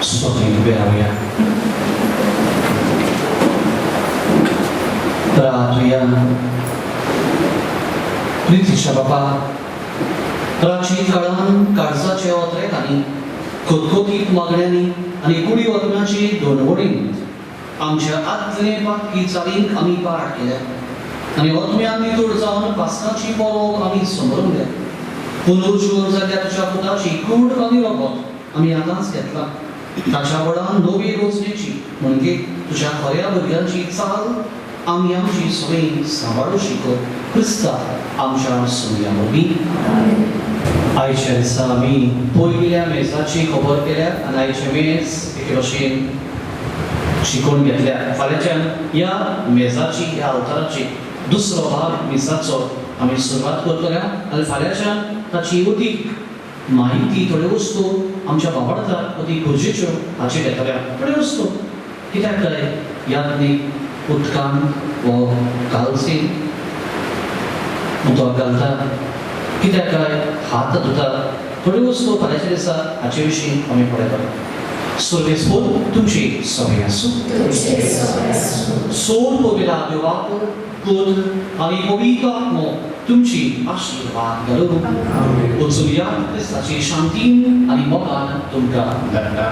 स्तोत्र बेरावया प्रार्थया प्रितीच्या बाबा रातची काळान काळजाचे ओत्रेकांनी कोतकोतीत मागण्यांनी आनी कुडी वतनाची दोनवडीन आमच्या आदले पातकी चालींक आमी पाठ केल्या आनी ओतम्यान नितूळ जावन पासकाची पळोवंक आमी समरूंक गेले पुनर्जीवन जाल्ल्या तुज्या पुताची कूड आनी रगत आमी आतांच घेतला ताच्या बळान नवी रोजणेची म्हणजे तुझ्या खऱ्या भुरग्यांची चाल आमी आमची सवय सांबाळूं शिको क्रिस्ता आमच्या सुर्या मदीं आयच्या दिसा आमी पयल्या मेजाची खबर केल्या आनी आयचे मेज एके भशेन शिकून घेतल्या फाल्यांच्यान ह्या मेजाची ह्या अवताराची दुसरो भाग मिसाचो आमी सुरवात करतल्या आनी फाल्यांच्यान ताची अदीक माहिती थोड्यो वस्तू आमच्या बाबार्थाक अदीक गरजेच्यो हाचे घेतल्या थोड्यो वस्तू कित्याक काय याज्ञीक उदकान वो कालसीन उदक घालता कित्याक काय हात धुता थोड्यो वस्तू फाल्यांच्या दिसा हाचे विशीं आमी पळयतले सर्वेस्पोर तुमची सवय आसूं सोल पविला देवाक पुत्र आनी पवित्र आत्मो तुमची आशीर्वाद घालूं वचूया क्रिस्ताची शांतीन आनी मोगान तुमकां धाडटा